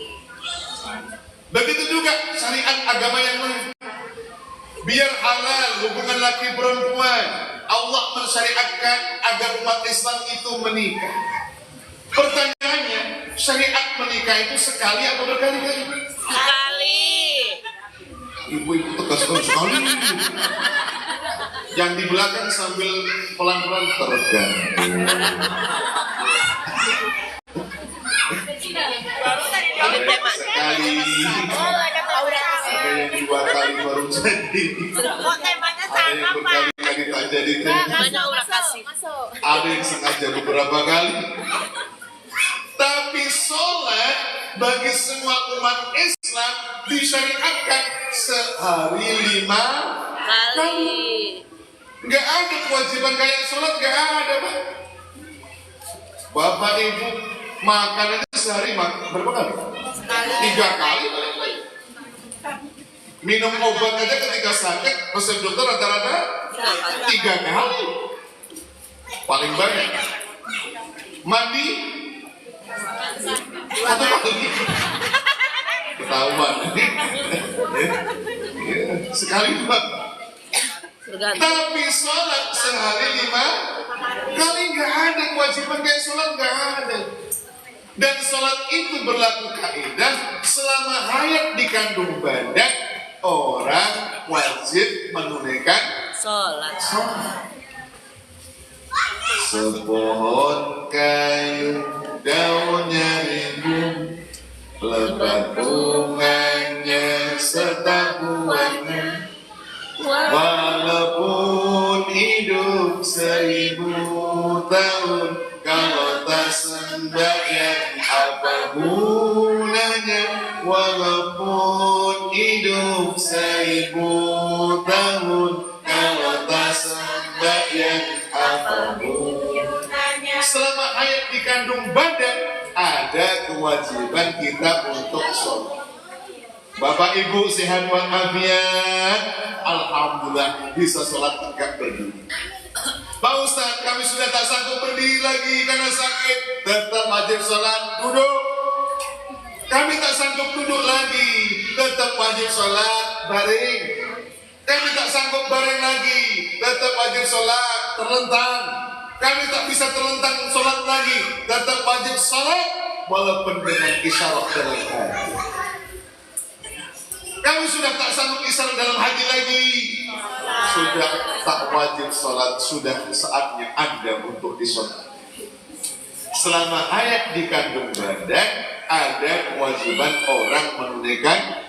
Begitu juga syariat agama yang lain. Biar halal hubungan laki perempuan, Allah mensyariatkan agar umat Islam itu menikah. Pertanyaannya, syariat menikah itu sekali atau berkali-kali? Sekali. Ibu-ibu tegaskan sekali. Yang di belakang sambil pelan-pelan tergantung. Ada yang sekali, ada yang 2 kali baru jadi, ada yang berkali-kali tak jadi, ada yang sengaja beberapa kali. Tapi sholat bagi semua umat Islam disyariatkan sehari 5 kali. Gak ada kewajiban kayak sholat, gak ada, Pak. Bapak Ibu makan aja sehari berapa kali? 3 kali. Minum obat aja ketika sakit resep dokter rata-rata 3 kali. Paling banyak. Mandi 1 kali. Ketahuan. Sekali 2. Tapi sholat sehari 5 kali, nggak ada kewajiban kayak sholat, nggak ada. Dan sholat itu berlaku kaidah selama hayat dikandung badan, orang wajib menunaikan Sholat. Sepohon kayu daunnya rimbun, lebat bunganya serta buahnya, walaupun hidup 1000 tahun, kalau tak sembahyang apa gunanya? Walaupun hidup 1000 tahun, kalau tak sembahyang apa gunanya? Selama hayat dikandung badan, ada kewajiban kita untuk sholat. Bapak Ibu sehat walafiat, alhamdulillah bisa sholat tegak berdiri. Pak Ustaz, kami sudah tak sanggup berdiri lagi karena sakit, tetap wajib sholat duduk. Kami tak sanggup duduk lagi, tetap wajib sholat baring. Kami tak sanggup baring lagi, tetap wajib sholat terlentang. Kami tak bisa terlentang sholat lagi, tetap wajib sholat walaupun dengan isyarat dalam hati. Kami sudah tak sanggup isyarat dalam hati lagi, sudah tak wajib sholat, sudah saatnya Anda untuk disolat. Selama hayat dikandung badan, ada kewajiban orang menunaikan.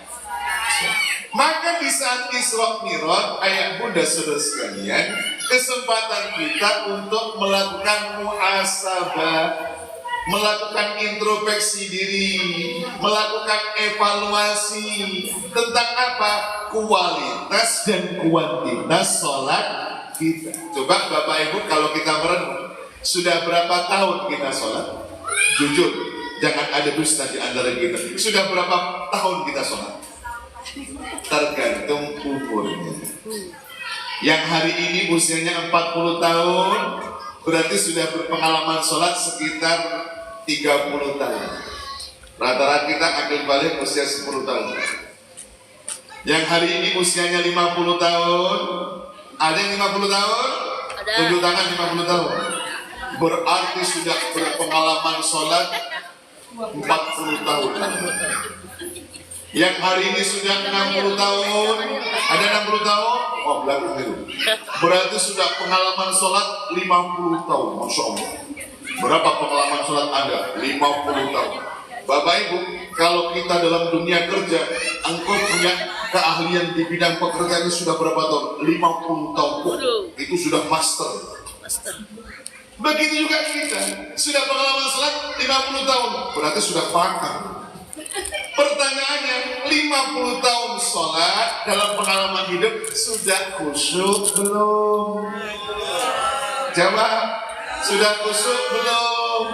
Maka di saat Isra Mi'raj, ayah bunda saudara sekalian, kesempatan kita untuk melakukan muhasabah, melakukan introspeksi diri, melakukan evaluasi tentang apa? Kualitas dan kuantitas sholat kita. Coba Bapak Ibu kalau kita merenung, sudah berapa tahun kita sholat? Jujur, jangan ada dusta di antara kita. Sudah berapa tahun kita sholat? Tergantung umurnya. Yang hari ini usianya 40 tahun, berarti sudah berpengalaman sholat sekitar 30 tahun. Rata-rata kita akil balik usia 10 tahun. Yang hari ini usianya 50 tahun, ada yang 50 tahun? Ada. Tunjuk tangan 50 tahun. Berarti sudah berpengalaman sholat 40 tahun. Yang hari ini sudah 60 tahun, ada 60 tahun? Oh, belakang itu. Berarti sudah pengalaman sholat 50 tahun, Masya Allah. Berapa pengalaman sholat Anda? 50 tahun. Bapak Ibu, kalau kita dalam dunia kerja, engkau punya keahlian di bidang pekerjaan sudah berapa tahun? 50 tahun. Itu sudah master. Begitu juga kita, sudah pengalaman sholat 50 tahun, berarti sudah pakar. Pertanyaannya, 50 tahun sholat dalam pengalaman hidup sudah khusyuk belum? Jawab, sudah khusyuk belum?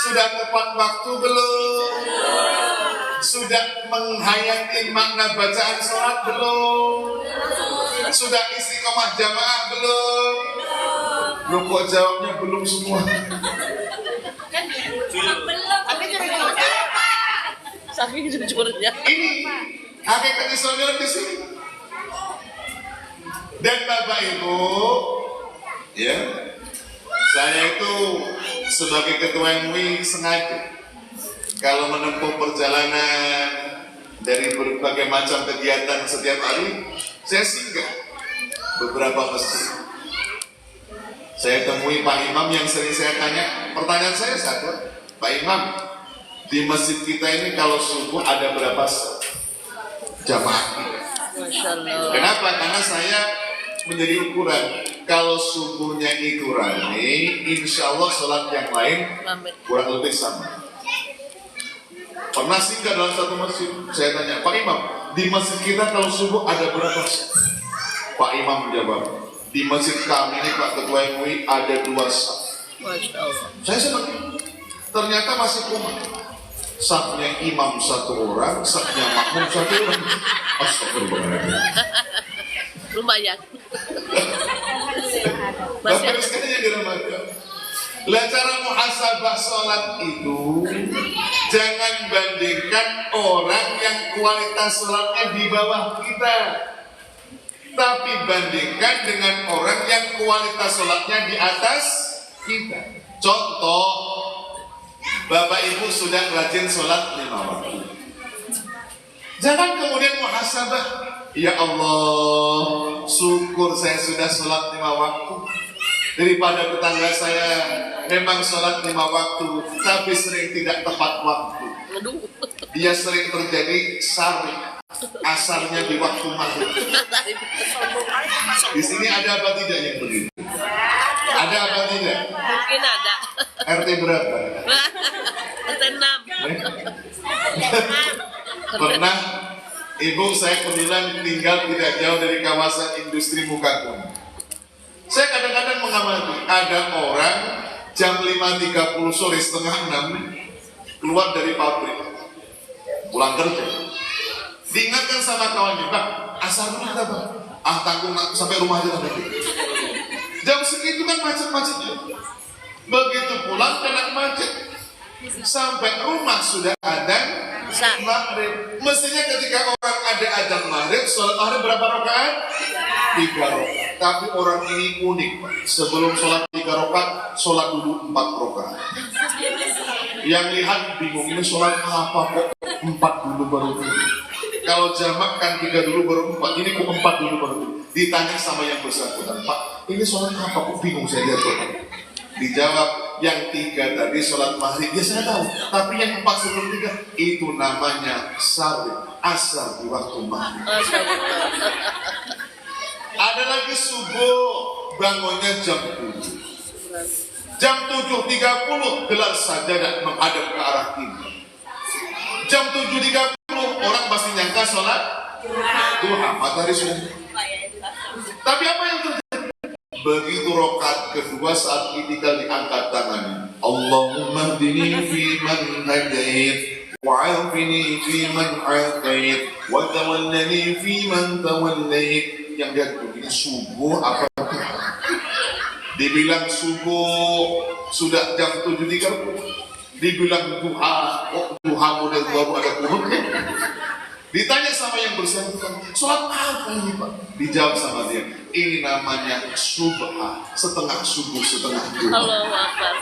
Sudah tepat waktu belum? Sudah menghayati makna bacaan sholat belum? Sudah istiqomah jamaah belum? Lu kok jawabnya belum semua? Saking jujurnya. Ini hakikat Islam di sini. Dan Bapak Ibu, ya, saya itu sebagai ketua MUI sengaja kalau menempuh perjalanan dari berbagai macam kegiatan setiap hari, saya singgah beberapa masjid. Saya temui Pak Imam yang sering saya tanya, pertanyaan saya satu, Pak Imam, di masjid kita ini kalau subuh ada berapa jamaah? Masya Allah. Kenapa? Karena saya menjadi ukuran. Kalau subuhnya itu rame, insya Allah sholat yang lain kurang lebih sama. Pernah singgah dalam satu masjid, saya tanya, Pak Imam, di masjid kita kalau subuh ada berapa? Pak Imam menjawab, di masjid kami ini Pak Ketua MUI ada 2 saf. Masya Allah. Saya senang. Ternyata masih kumat. Safnya imam 1 orang, safnya makmum 1 orang. Astagfirullahaladzim. Lumayan. Bapak sekalian yang dirahmati. Lah cara muhasabah sholat itu jangan bandingkan orang yang kualitas sholatnya di bawah kita, tapi bandingkan dengan orang yang kualitas sholatnya di atas kita. Contoh, Bapak Ibu sudah rajin sholat 5 waktu. Jangan kemudian muhasabah, ya Allah, syukur saya sudah sholat 5 waktu. Daripada tetangga saya memang sholat 5 waktu, tapi sering tidak tepat waktu. Dia sering terjadi sari, asarnya di waktu maghrib. Di sini ada apa tidak yang begini? Ada apa tidak? Mungkin ada. RT berapa? RT 6. Pernah ibu saya kebetulan tinggal tidak jauh dari kawasan industri Mukakun. Saya kadang-kadang mengamati ada orang jam 5.30 sore setengah 6 keluar dari pabrik pulang kerja. Diingatkan sama kawannya, Pak, asar dulu ada Pak. Ah tanggung sampai rumah aja nanti. Jam segitu kan macet-macetnya. Begitu pulang kena macet. Sampai rumah sudah ada maghrib. Mestinya ketika orang ada adzan maghrib, sholat maghrib berapa rakaat? 3 rakaat. Tapi orang ini unik. Sebelum sholat 3 rakaat, sholat dulu 4 rakaat. Yang lihat bingung, ini sholat apa kok 4 dulu baru dulu. Kalau jamak kan 3 dulu baru 4. Ini kok 4 dulu baru dulu. Ditanya sama yang bersangkutan, Pak, ini sholat apa kok bingung saya lihat kok. Dijawab, yang 3 tadi sholat maghrib, ya saya tahu. Tapi yang 4 sebelum 3, itu namanya sari, asar di waktu maghrib. Ada lagi subuh, bangunnya jam 7. Jam 7.30, gelar sajadah menghadap ke arah kiblat. Jam 7.30, orang pasti nyangka sholat duha, matahari sudah. Tapi apa yang terjadi? Begitu rokat kedua saat itikal diangkat tangannya. Allahumma hdini fi man hadait, wa'afini fi man afait, wa tawallani fi man tawallait. Yang dia begini subuh apa? Dibilang subuh sudah jam 7.30. Dibilang duha, kok duha model baru ada kurun ya? Ditanya sama yang bersangkutan, sholat apa ini Pak? Dijawab sama dia, ini namanya subha, setengah subuh, setengah duha. Allahu Akbar.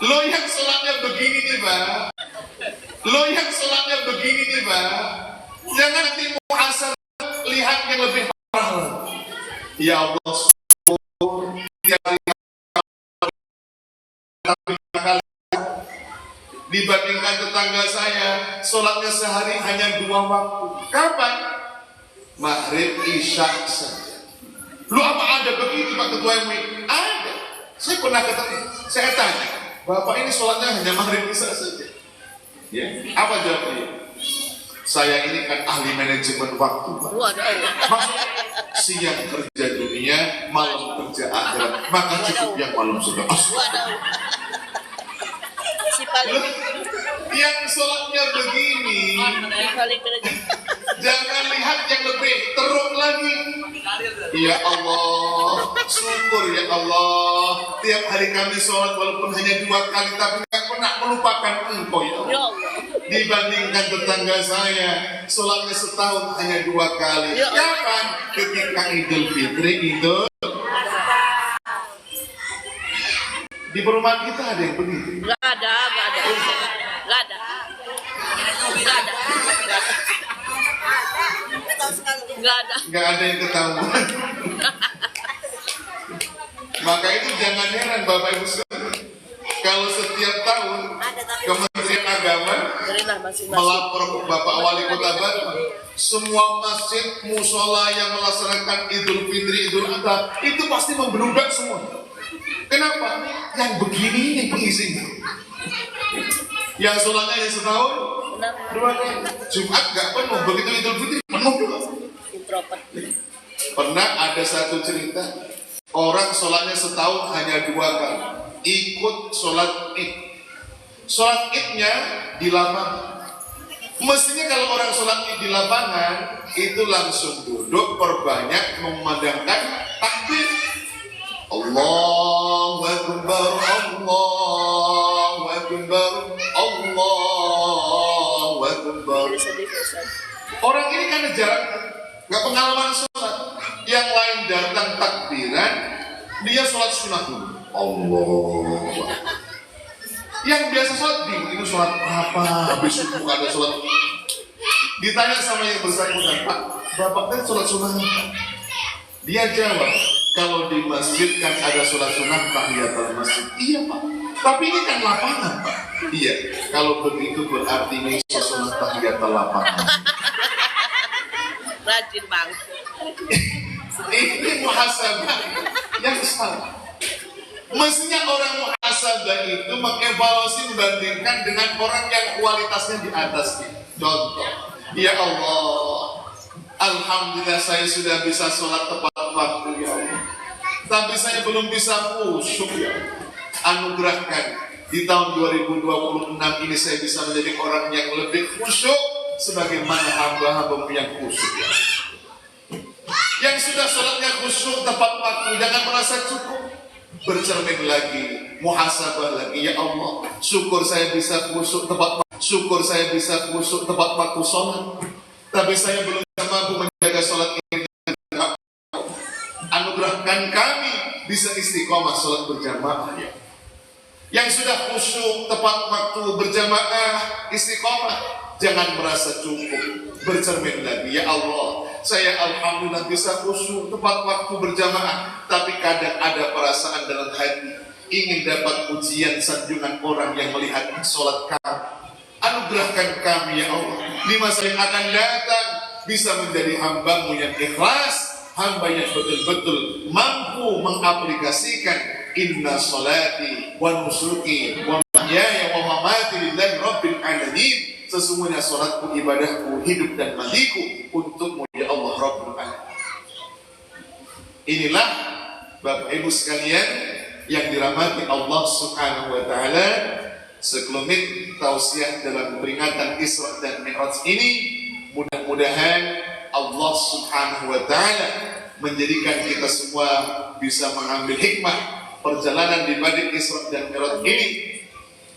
Lo yang sholatnya begini nih Pak, lo yang sholatnya begini nih Pak, jangan nanti muhasab lihat yang lebih parah. Ya Allah, syukur, ya dibandingkan tetangga saya, sholatnya sehari hanya 2 waktu. Kapan? Maghrib, isya saja. Lu apa ada begitu Pak Ketua MUI? Ada. Saya pernah ketemu. Saya tanya, Bapak ini sholatnya hanya maghrib, isya saja. Ya, apa jawabnya? Saya ini kan ahli manajemen waktu Pak. Maksud, siang kerja dunia, malam kerja akhirat. Maka cukup yang malam sudah. Yang sholatnya begini, jangan lihat yang lebih teruk lagi. Ya Allah, syukur ya Allah. Tiap hari kami sholat walaupun hanya 2 kali, tapi tidak pernah melupakan Engkau ya Allah. Dibandingkan tetangga saya, sholatnya setahun hanya 2 kali. Kapan? Ketika Idul Fitri, Idul. Di perumahan kita ada yang begitu? Nggak ada. Nggak ada yang ketahuan. Maka itu jangan heran Bapak Ibu sekalian, kalau setiap tahun Kementerian Agama melapor ke Bapak Wali Kota Batu, semua masjid musola yang melaksanakan Idul Fitri, Idul Adha itu pasti membludak semua. Kenapa? Yang begini ini pengisinya. Yang sholatnya hanya setahun, 2 kali. Jumat gak penuh, begitu Idul Fitri penuh juga. Pernah ada satu cerita, orang sholatnya setahun hanya 2 kali, ikut sholat id. Sholat idnya di lapangan. Mestinya kalau orang sholat id di lapangan, itu langsung duduk, perbanyak, memandangkan takbir. Allahu Akbar, Allahu Akbar, Allahu Akbar. Orang ini kan jarang, nggak pengalaman sholat. Yang lain datang takbiran, dia sholat sunat dulu. Allah. Yang biasa sholat bingung, itu sholat apa? Habis subuh ada sholat. Ditanya sama yang bersangkutan, Pak, Bapak kan sholat sunnah? Dia jawab, kalau di masjid kan ada sholat sunnah tahiyatul masjid. Iya Pak, tapi ini kan lapangan Pak. Iya, kalau begitu berarti ini sholat tahiyatul lapangan. Rajin bang. Ini muhasabah yang salah. Mestinya orang muhasabah itu mengevaluasi membandingkan dengan orang yang kualitasnya di atasnya. Contoh, ya Allah, alhamdulillah saya sudah bisa sholat tepat waktu ya Allah. Tapi saya belum bisa khusyuk ya Allah. Anugerahkan di tahun 2026 ini saya bisa menjadi orang yang lebih khusyuk sebagaimana hamba-hambamu yang khusyuk ya Allah. Yang sudah sholatnya khusyuk tepat waktu, jangan merasa cukup. Bercermin lagi, muhasabah lagi, ya Allah, syukur saya bisa khusyuk tepat waktu. Syukur saya bisa khusyuk tepat waktu sholat, tapi saya belum mampu menjaga sholat ini. Anugerahkan kami bisa istiqomah sholat berjamaah ya. Yang sudah khusyuk tepat waktu berjamaah istiqomah, jangan merasa cukup. Bercermin lagi, ya Allah, saya alhamdulillah bisa khusyuk tepat waktu berjamaah, tapi kadang ada perasaan dalam hati ingin dapat pujian sanjungan orang yang melihat sholat kami. Anugerahkan kami ya Allah, di masa yang akan datang bisa menjadi hambamu yang ikhlas, hamba yang betul-betul mampu mengaplikasikan inna sholati wa nusuki wa mahyaya wa mamati lillahi rabbil alamin. Sesungguhnya sholatku, ibadahku, hidup dan matiku untukmu ya Allah Rabbul Alamin. Inilah Bapak Ibu sekalian yang dirahmati Allah Subhanahu wa Ta'ala, sekelumit tausiah dalam peringatan Isra dan Mi'raj ini. Mudah-mudahan Allah Subhanahu wa Ta'ala menjadikan kita semua bisa mengambil hikmah perjalanan di balik Isra dan Mi'raj ini,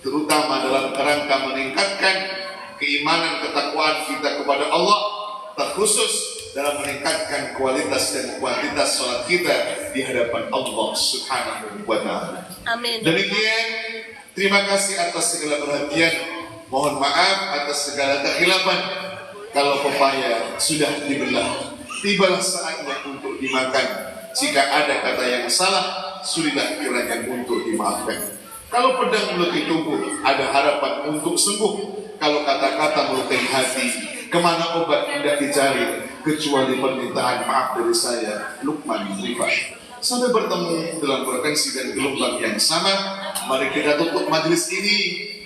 terutama dalam kerangka meningkatkan keimanan ketakwaan kita kepada Allah, terkhusus dalam meningkatkan kualitas dan kuantitas sholat kita di hadapan Allah Subhanahu wa Ta'ala. Amin. Demikian, terima kasih atas segala perhatian. Mohon maaf atas segala kekhilafan. Kalau pepaya sudah dibelah, tibalah saatnya untuk dimakan. Jika ada kata yang salah, sulilah kiranya untuk dimaafkan. Kalau pedang melukai tubuh, ada harapan untuk sembuh. Kalau kata-kata melukai hati, kemana obat tidak dicari kecuali permintaan maaf dari saya, Lukman Rifai. Sampai bertemu dalam frekuensi dan gelombang yang sama. Mari kita tutup majelis ini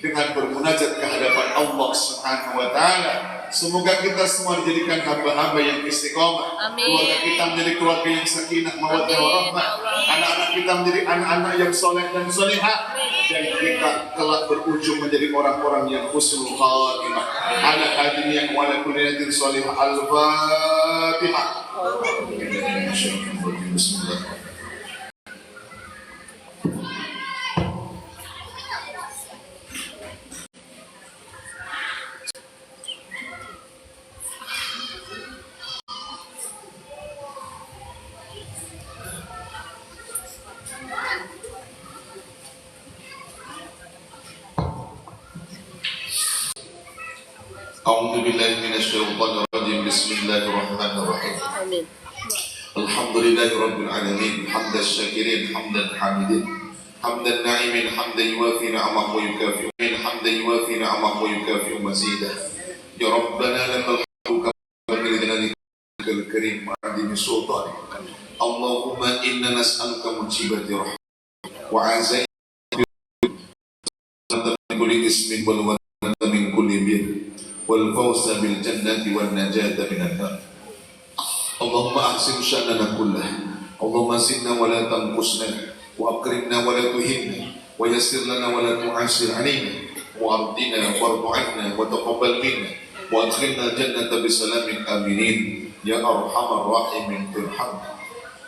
dengan bermunajat ke hadapan Allah Subhanahu wa Ta'ala. Semoga kita semua dijadikan hamba-hamba yang istiqomah. Keluarga kita menjadi keluarga yang sakinah, mawaddah warahmah. Anak-anak kita menjadi anak-anak yang soleh dan solehah. Dan kita kelak berujung menjadi orang-orang yang husnul khatimah. Ala hadiniya wa ala kulli niyatin shalihah. Al-Fatihah. Bismillah. A'udzu billahi minasyaitonir rajim. Bismillahirrahmanirrahim. Amin. Alhamdulillahirabbil alamin. Hamdan syakirin, hamdan hamidin. Hamdan na'imin, hamdan yuwafi ni'amahu wa yukafi min hamdan yuwafi ni'amahu wa yukafi mazidah. Ya Rabbana lakal hamdu kama lidzalikal karim ma'adim sultanik. Allahumma inna nas'aluka mujibati rahmat wa azai min kulli ismin wal wadata min kulli bir wal fawza bil jannati wan najata minan nar. Allahumma ahsin sya'nana kullah. Allahumma zidna wa la tanqusna wa akrimna wa la tuhinna wa yassir lana wa la tu'assir 'alaina wa ardina warḍu 'anna wa taqabbal minna wa adkhilna jannata bisalamin aminin ya arhamar rahimin. Irhamna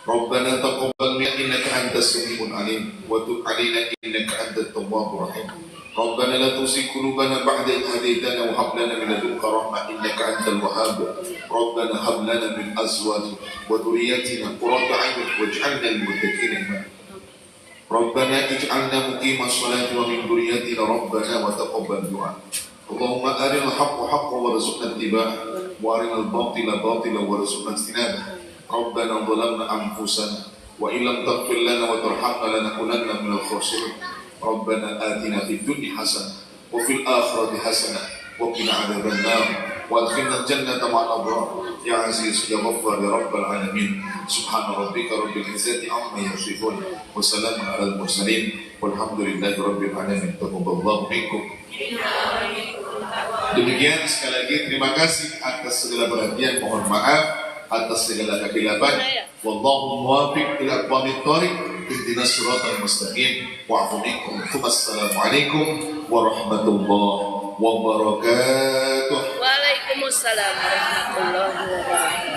Rabbana taqabbal minna innaka antas samiul 'alim wa tub 'alaina innaka antat tawwabur rahim. Rabbana la tuzigh qulubana ba'da idh hadaytana wa hab lana min ladunka rahmah innaka antal wahhab. Rabbana hab lana min azwajina wa dhurriyyatina qurrata a'yun waj'alna lil muttaqina imama. Rabbana taqabbal minna innaka antas samiul 'alim wa tub 'alaina innaka antat tawwabur rahim. Rabbana la tuzigh qulubana ba'da idh hadaytana wa hab lana min ladunka rahmah innaka antal wahhab. Rabbana hab lana min azwajina wa dhurriyyatina qurrata a'yun waj'alna lil muttaqina imama. ربنا اجعلنا مقيم الصلاة ومن ذريتنا ربنا وتقبل دعاء اللهم أرنا الحق حقا وارزقنا اتباعه وأرنا الباطل باطلا وارزقنا اجتنابه ربنا ظلمنا أنفسنا وإن لم تغفر لنا وترحمنا لنكونن من الخاسرين ربنا آتنا في الدنيا حسنة وفي الآخرة حسنة وقنا عذاب النار وادخلنا الجنة مع الأبرار يا عزيز يا غفار يا رب العالمين سبحان ربك رب العزة عما يصفون وسلام على المرسلين والحمد لله رب العالمين تقبل الله منكم. Demikian sekali lagi terima kasih atas segala perhatian, mohon maaf atas segala kekhilafan. Wallahu muwaffiq ila aqwamit thoriq ihdinas siratal mustaqim wa'fu minkum. Wassalamualaikum warahmatullahi wabarakatuh. Waalaikumsalam warahmatullahi wabarakatuh.